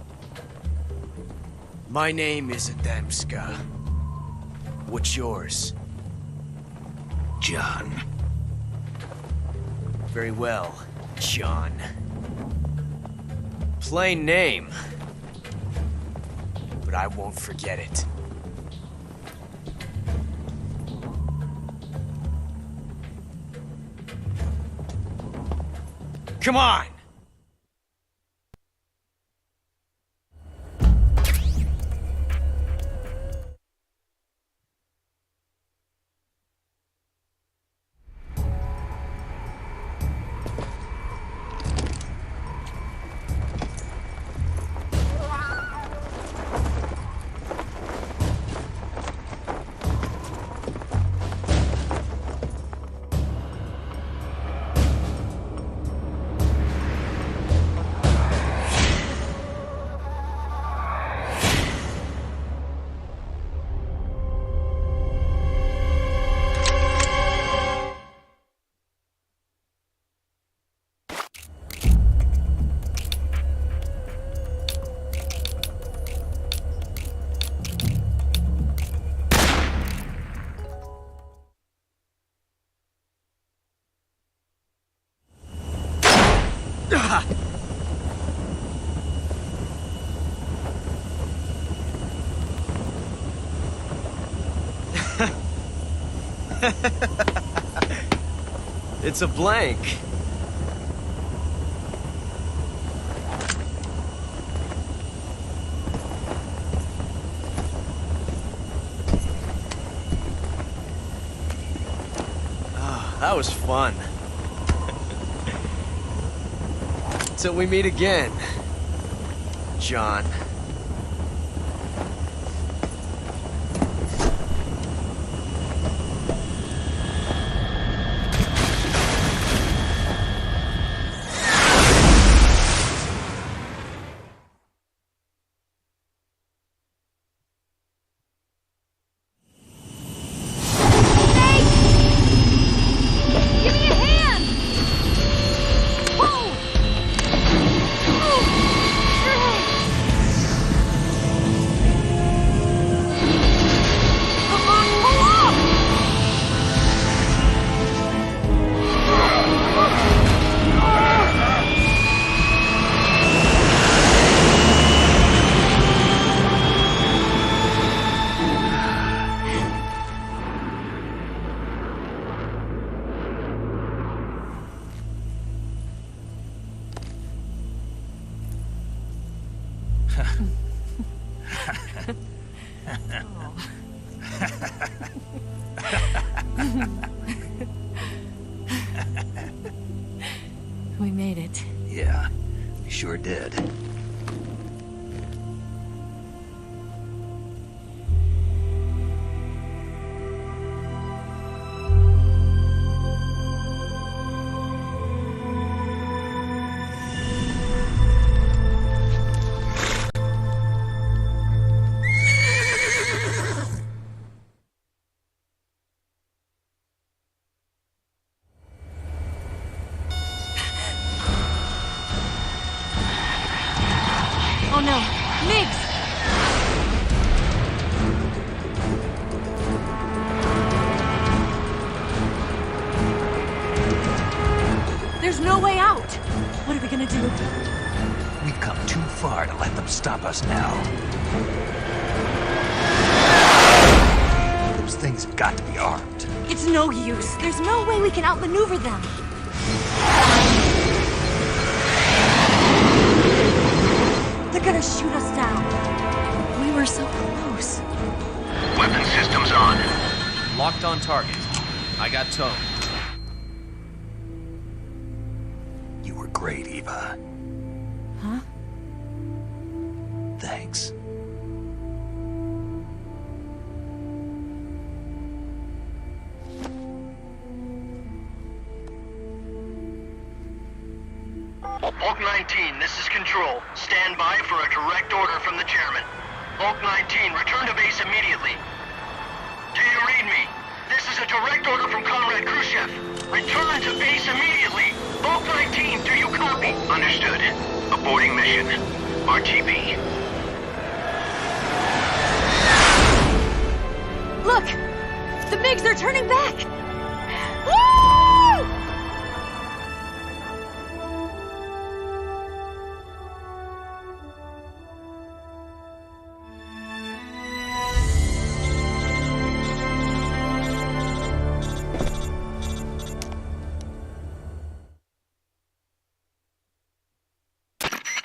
My name is Adamska. What's yours? John. Very well, John. Plain name. But I won't forget it. Come on! It's a blank. Oh, that was fun. Till we meet again, John. Give me a hand! Whoa! Come on, pull up! We made it. Yeah, we sure did. Oh no, Migs! There's no way out! What are we gonna do? We've come too far to let them stop us now. Those things have got to be armed. It's no use. There's no way we can outmaneuver them. They're gonna shoot us down. We were so close. Weapon systems on. Locked on target. I got towed. You were great, Eva. Huh? Thanks. Bulk 19, this is Control. Stand by for a direct order from the chairman. Bulk 19, return to base immediately. Do you read me? This is a direct order from Comrade Khrushchev. Return to base immediately. Bulk 19, do you copy? Understood. Aborting mission. RTB. Look! The MiGs are turning back! Woo!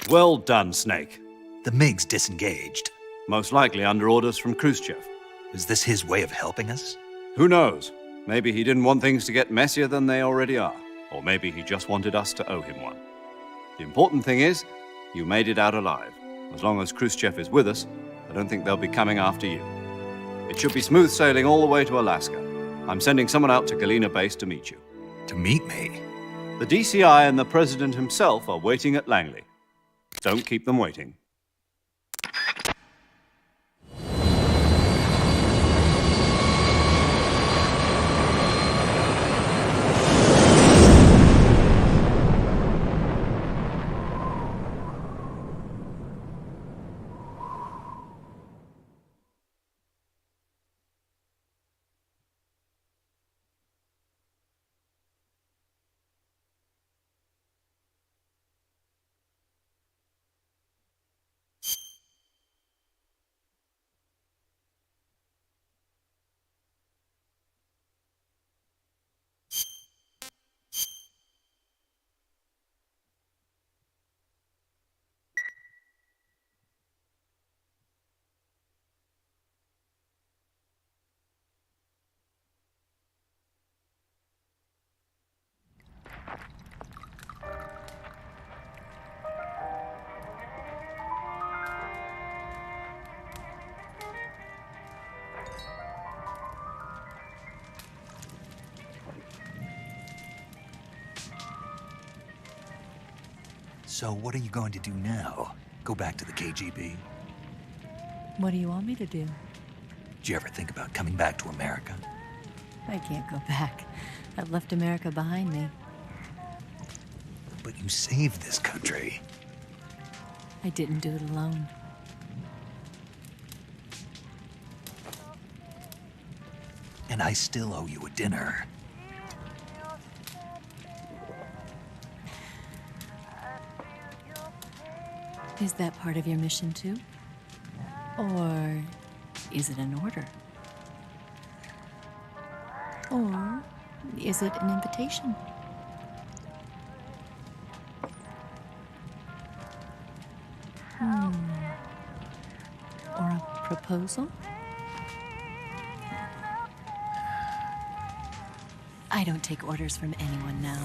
Well done, Snake. The MiGs disengaged. Most likely under orders from Khrushchev. Is this his way of helping us? Who knows? Maybe he didn't want things to get messier than they already are. Or maybe he just wanted us to owe him one. The important thing is, you made it out alive. As long as Khrushchev is with us, I don't think they'll be coming after you. It should be smooth sailing all the way to Alaska. I'm sending someone out to Galena Base to meet you. To meet me? The DCI and the President himself are waiting at Langley. Don't keep them waiting. So what are you going to do now? Go back to the KGB? What do you want me to do? Did you ever think about coming back to America? I can't go back. I've left America behind me. But you saved this country. I didn't do it alone. And I still owe you a dinner. Is that part of your mission too? Or is it an order? Or is it an invitation? Or a proposal? I don't take orders from anyone now.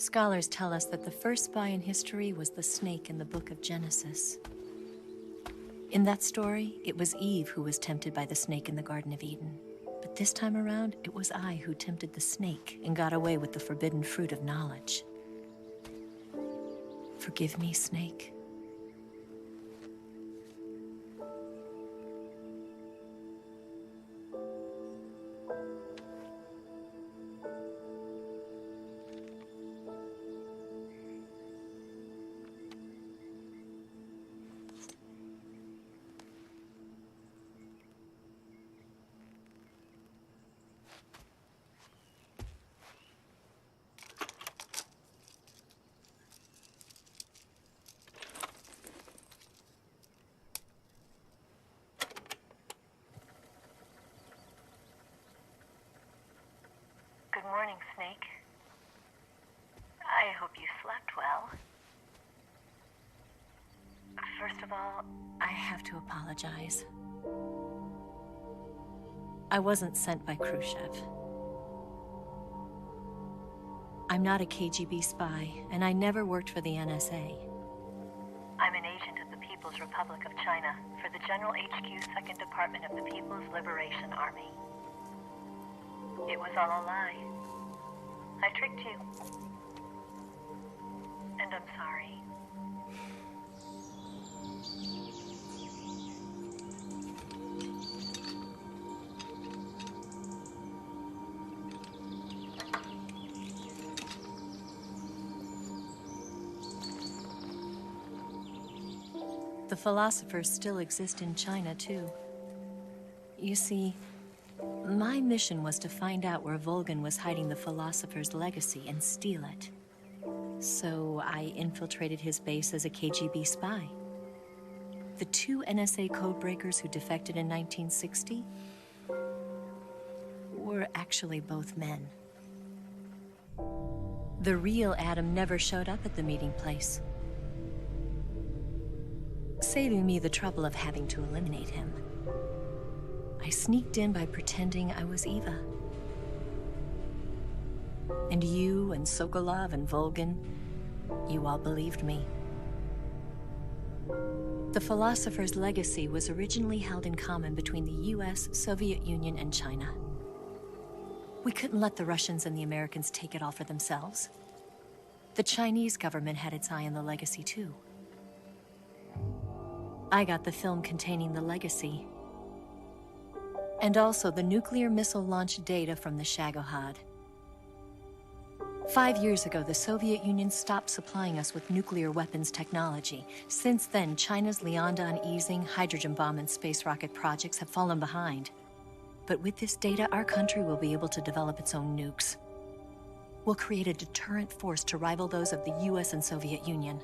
Scholars tell us that the first spy in history was the snake in the book of Genesis. In that story, it was Eve who was tempted by the snake in the Garden of Eden. But this time around, it was I who tempted the snake and got away with the forbidden fruit of knowledge. Forgive me, Snake. Good morning, Snake. I hope you slept well. First of all, I have to apologize. I wasn't sent by Khrushchev. I'm not a KGB spy, and I never worked for the NSA. I'm an agent of the People's Republic of China for the General HQ 2nd Department of the People's Liberation Army. It was all a lie. I tricked you. And I'm sorry. The philosophers still exist in China, too. You see, my mission was to find out where Volgin was hiding the philosopher's legacy and steal it. So I infiltrated his base as a KGB spy. The two NSA codebreakers who defected in 1960 were actually both men. The real Adam never showed up at the meeting place, saving me the trouble of having to eliminate him. I sneaked in by pretending I was Eva. And you and Sokolov and Volgin, you all believed me. The philosopher's legacy was originally held in common between the US, Soviet Union, and China. We couldn't let the Russians and the Americans take it all for themselves. The Chinese government had its eye on the legacy too. I got the film containing the legacy, and also the nuclear missile launch data from the Shagohod. 5 years ago, the Soviet Union stopped supplying us with nuclear weapons technology. Since then, China's Liaodong easing, hydrogen bomb, and space rocket projects have fallen behind. But with this data, our country will be able to develop its own nukes. We'll create a deterrent force to rival those of the US and Soviet Union.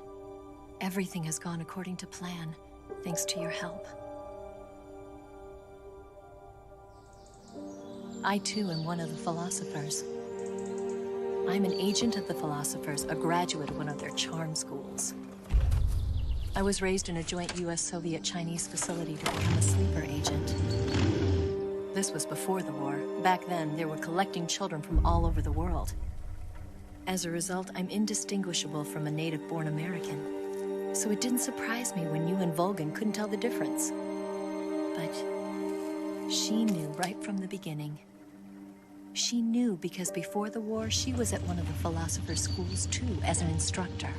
Everything has gone according to plan, thanks to your help. I too am one of the philosophers. I'm an agent of the philosophers, a graduate of one of their charm schools. I was raised in a joint US-Soviet-Chinese facility to become a sleeper agent. This was before the war. Back then, they were collecting children from all over the world. As a result, I'm indistinguishable from a native-born American. So it didn't surprise me when you and Volgin couldn't tell the difference. But she knew right from the beginning. She knew because before the war, she was at one of the philosopher's schools too, as an instructor.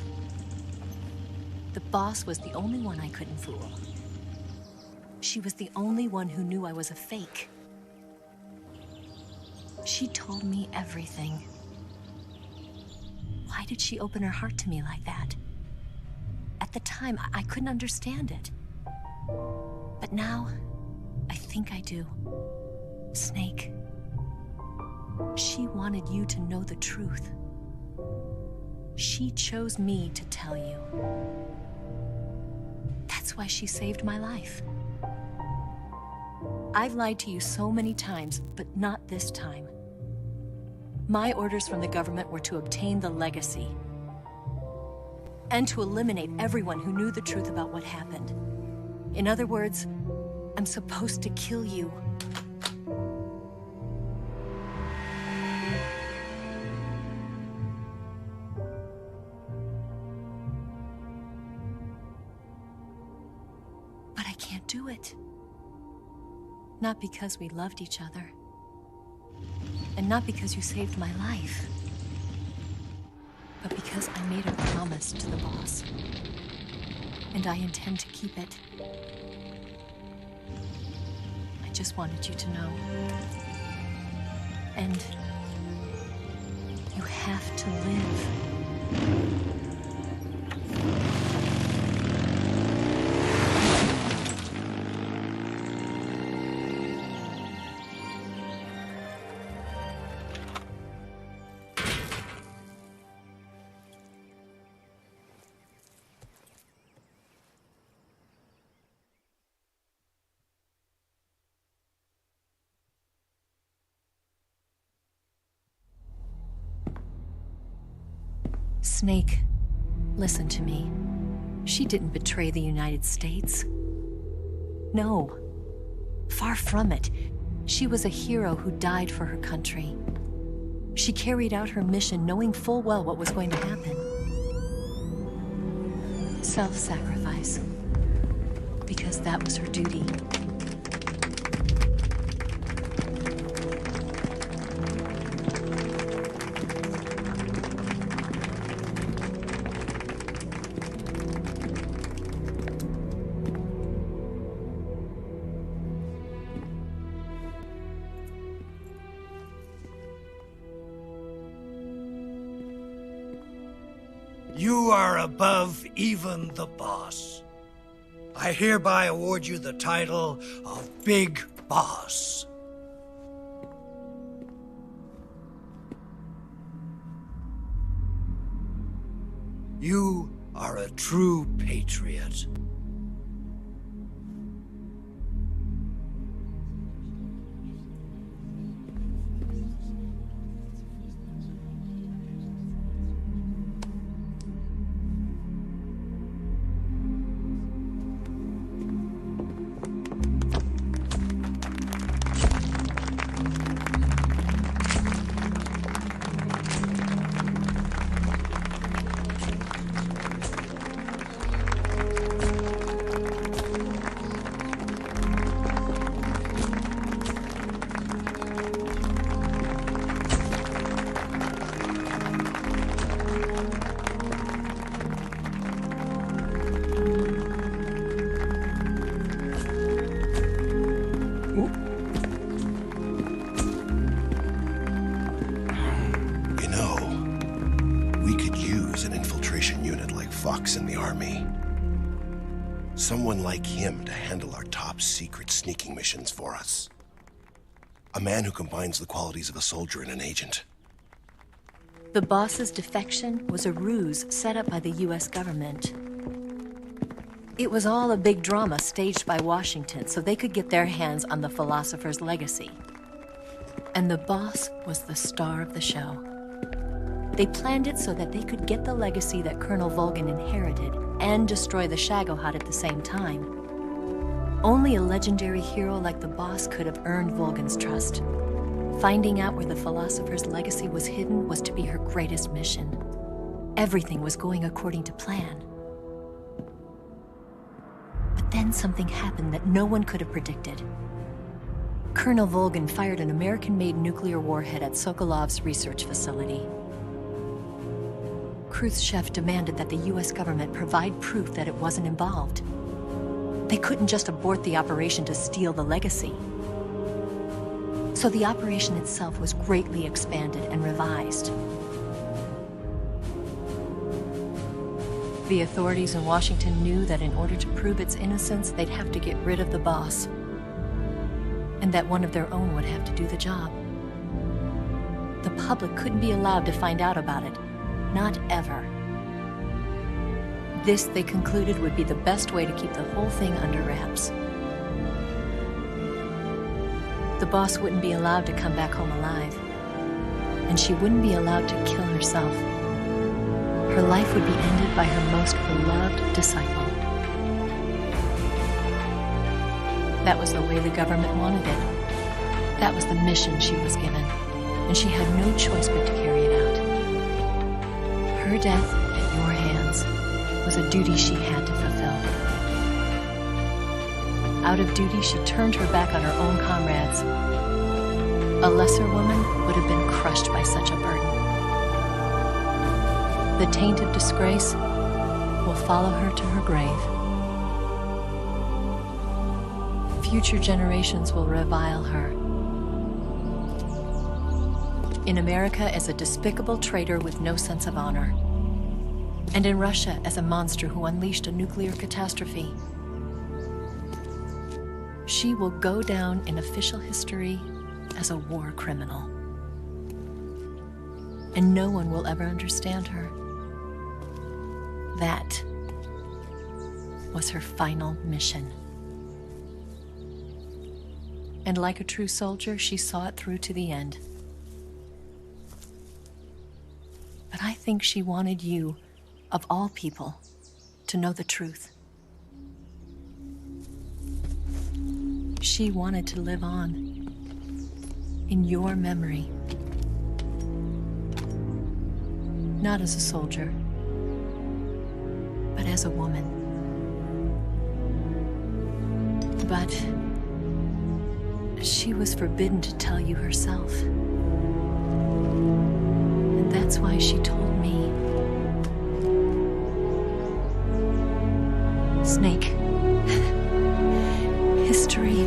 The boss was the only one I couldn't fool. She was the only one who knew I was a fake. She told me everything. Why did she open her heart to me like that? At the time, I couldn't understand it. But now, I think I do. Snake. She wanted you to know the truth. She chose me to tell you. That's why she saved my life. I've lied to you so many times, but not this time. My orders from the government were to obtain the legacy and to eliminate everyone who knew the truth about what happened. In other words, I'm supposed to kill you. do it. Not because we loved each other. And not because you saved my life. But because I made a promise to the boss. And I intend to keep it. I just wanted you to know. And you have to live. Snake, listen to me. She didn't betray the United States. No. Far from it. She was a hero who died for her country. She carried out her mission knowing full well what was going to happen. Self-sacrifice. Because that was her duty. You are above even the boss. I hereby award you the title of Big Boss. You are a true patriot. Fox in the army. Someone like him to handle our top secret sneaking missions for us. A man who combines the qualities of a soldier and an agent. The boss's defection was a ruse set up by the US government. It was all a big drama staged by Washington so they could get their hands on the philosopher's legacy. And the boss was the star of the show. They planned it so that they could get the legacy that Colonel Volgin inherited and destroy the Shagohod at the same time. Only a legendary hero like the boss could have earned Volgin's trust. Finding out where the philosopher's legacy was hidden was to be her greatest mission. Everything was going according to plan. But then something happened that no one could have predicted. Colonel Volgin fired an American-made nuclear warhead at Sokolov's research facility. Khrushchev demanded that the US government provide proof that it wasn't involved. They couldn't just abort the operation to steal the legacy. So the operation itself was greatly expanded and revised. The authorities in Washington knew that in order to prove its innocence, they'd have to get rid of the boss. And that one of their own would have to do the job. The public couldn't be allowed to find out about it. Not ever. This, they concluded, would be the best way to keep the whole thing under wraps. The boss wouldn't be allowed to come back home alive. And she wouldn't be allowed to kill herself. Her life would be ended by her most beloved disciple. That was the way the government wanted it. That was the mission she was given. And she had no choice but to carry it out. Her death at your hands was a duty she had to fulfill. Out of duty, she turned her back on her own comrades. A lesser woman would have been crushed by such a burden. The taint of disgrace will follow her to her grave. Future generations will revile her. In America as a despicable traitor with no sense of honor. And in Russia as a monster who unleashed a nuclear catastrophe. She will go down in official history as a war criminal. And no one will ever understand her. That was her final mission. And like a true soldier, she saw it through to the end. But I think she wanted you, of all people, to know the truth. She wanted to live on in your memory. Not as a soldier, but as a woman. But she was forbidden to tell you herself. And that's why she told me. Snake, history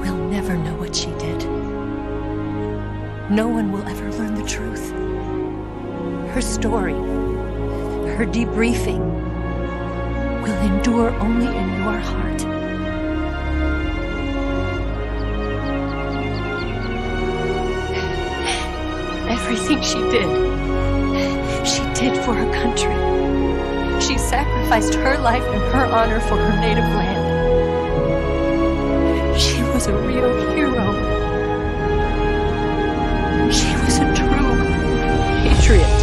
will never know what she did. No one will ever learn the truth. Her story, her debriefing, will endure only in your heart. Everything she did for her country. She sacrificed her life and her honor for her native land. She was a real hero. She was a true patriot.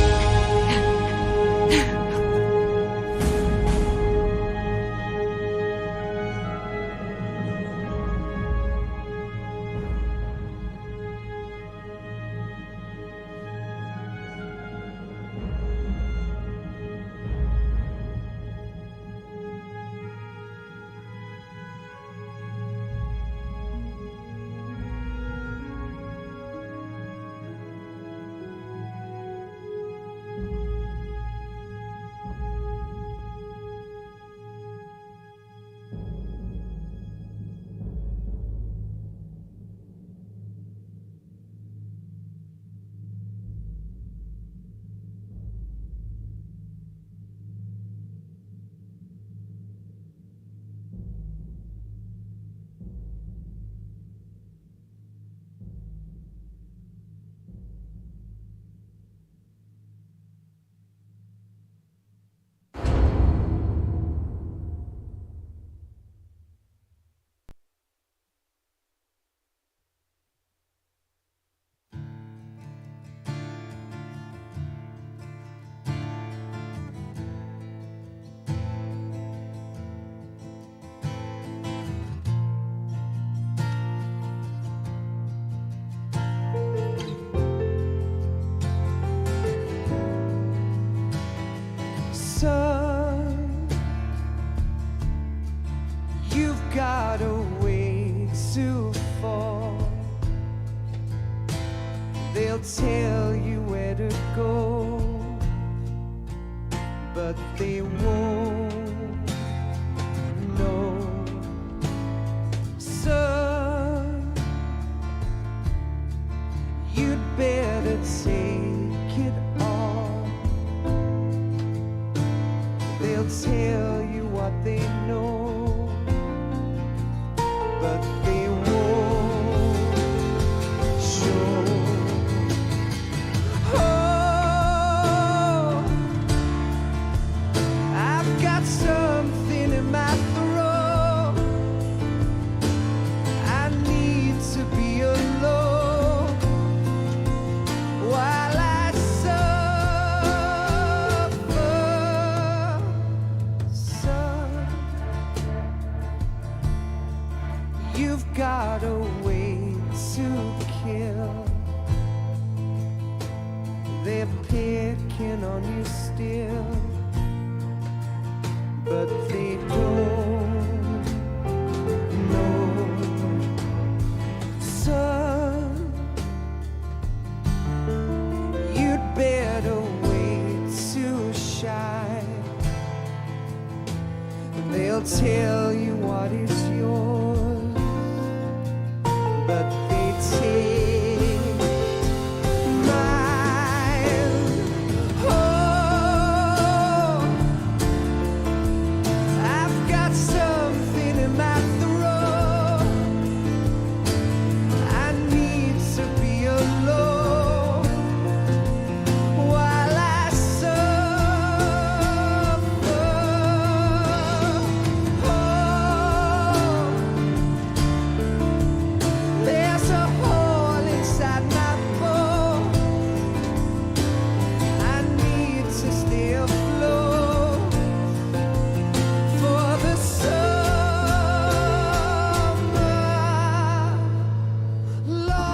Son, you've got a way to fall. They'll tell you where to go, but they won't know. Son, you'd better take it off. They'll tell you what they know, but they won't show. Oh, I've got something in my throat. I need to be alone while I suffer. Son, you've got a way to kill. They're picking on you still, but they don't shine. They'll tell you what is yours, but they take mine. Oh, I've got something in my throat. I need to be alone while I suffer. Oh, there's a hole inside my bones. I need to stay afloat for the summer, Lord.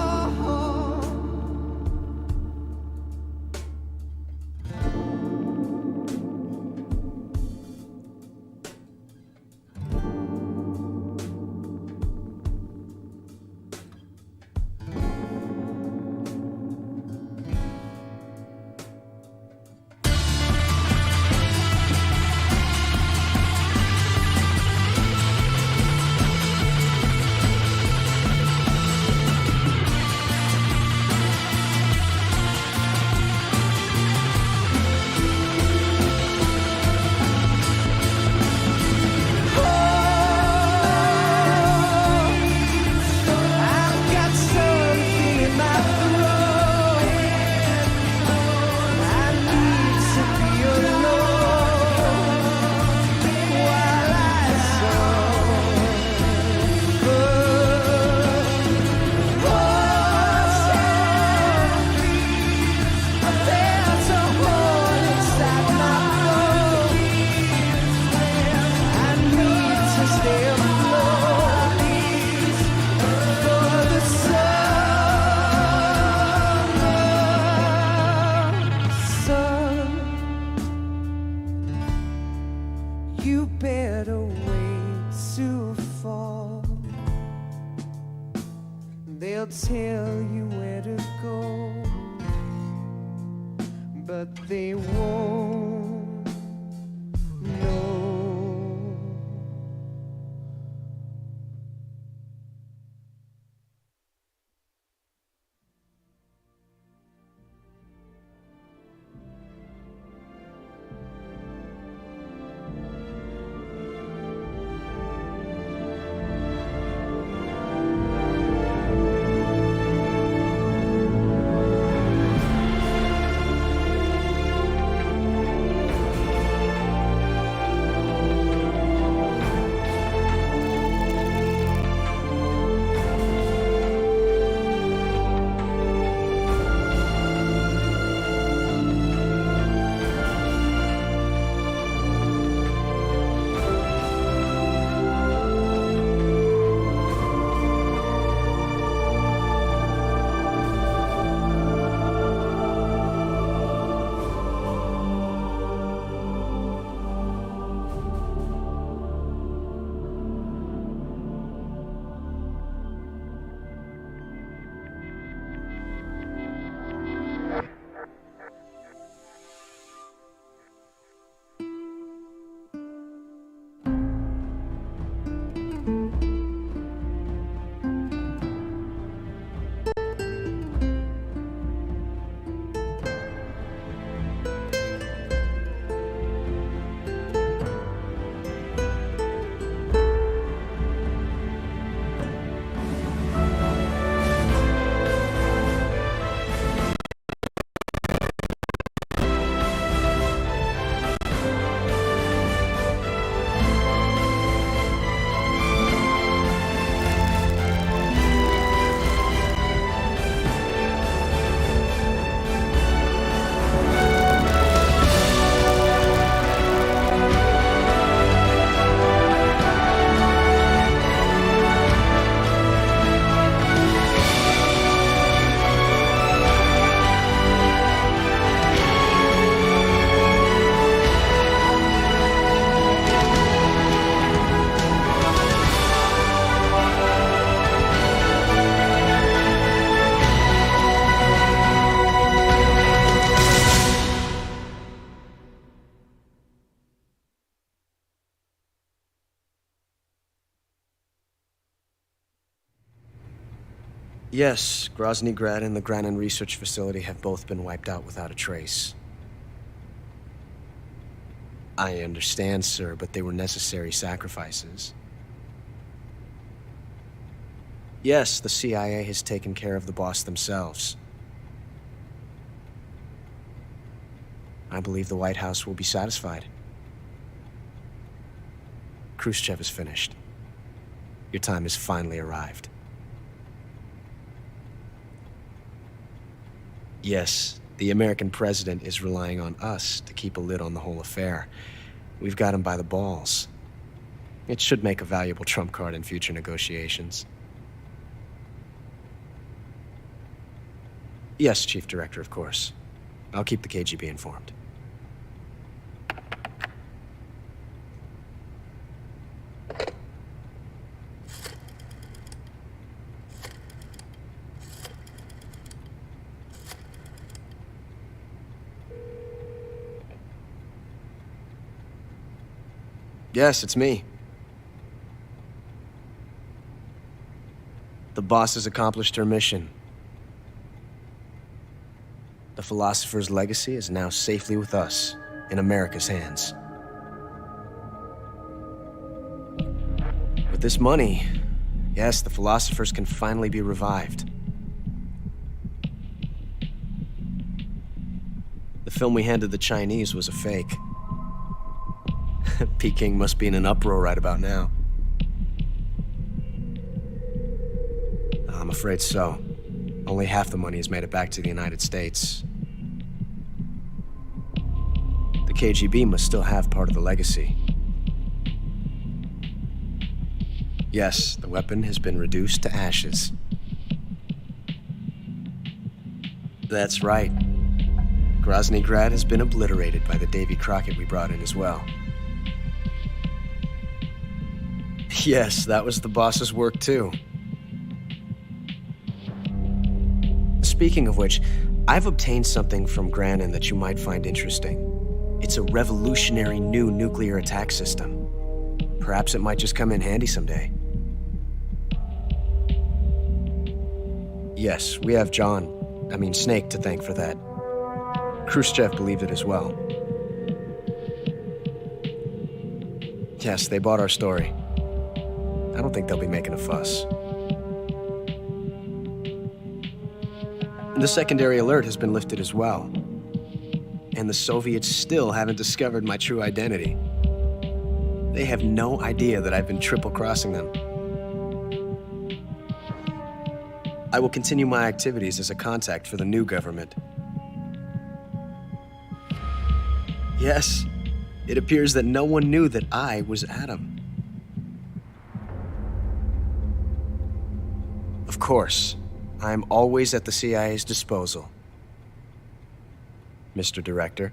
I've got something in my throat. I need to be alone while I suffer. There's a hole inside my bones. I need to stay afloat for the summer sun. You better wait to fall. They'll tell you where to go, but they won't know. Yes, Grozny Grad and the Granin Research Facility have both been wiped out without a trace. I understand, sir, but they were necessary sacrifices. Yes, the CIA has taken care of the boss themselves. I believe the White House will be satisfied. Khrushchev is finished. Your time has finally arrived. Yes, the American president is relying on us to keep a lid on the whole affair. We've got him by the balls. It should make a valuable trump card in future negotiations. Yes, Chief Director, of course. I'll keep the KGB informed. Yes, it's me. The boss has accomplished her mission. The Philosopher's legacy is now safely with us, in America's hands. With this money, yes, the Philosophers can finally be revived. The film we handed the Chinese was a fake. Peking must be in an uproar right about now. I'm afraid so. Only half the money has made it back to the United States. The KGB must still have part of the legacy. Yes, the weapon has been reduced to ashes. That's right. Grozny Grad has been obliterated by the Davy Crockett we brought in as well. Yes, that was the boss's work too. Speaking of which, I've obtained something from Granin that you might find interesting. It's a revolutionary new nuclear attack system. Perhaps it might just come in handy someday. Yes, we have Snake to thank for that. Khrushchev believed it as well. Yes, they bought our story. I don't think they'll be making a fuss. The secondary alert has been lifted as well. And the Soviets still haven't discovered my true identity. They have no idea that I've been triple-crossing them. I will continue my activities as a contact for the new government. Yes, it appears that no one knew that I was Adam. Of course, I'm always at the CIA's disposal, Mr. Director.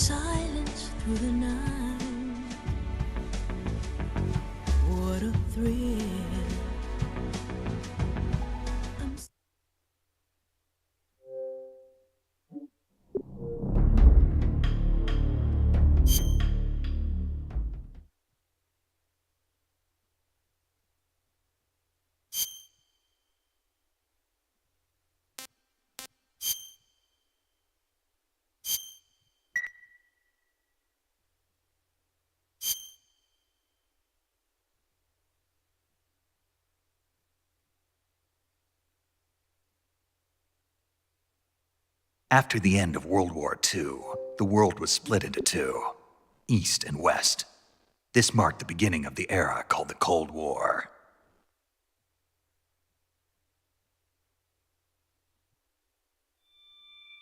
silence through the night. What a thrill. After the end of World War II, the world was split into two, East and West. This marked the beginning of the era called the Cold War.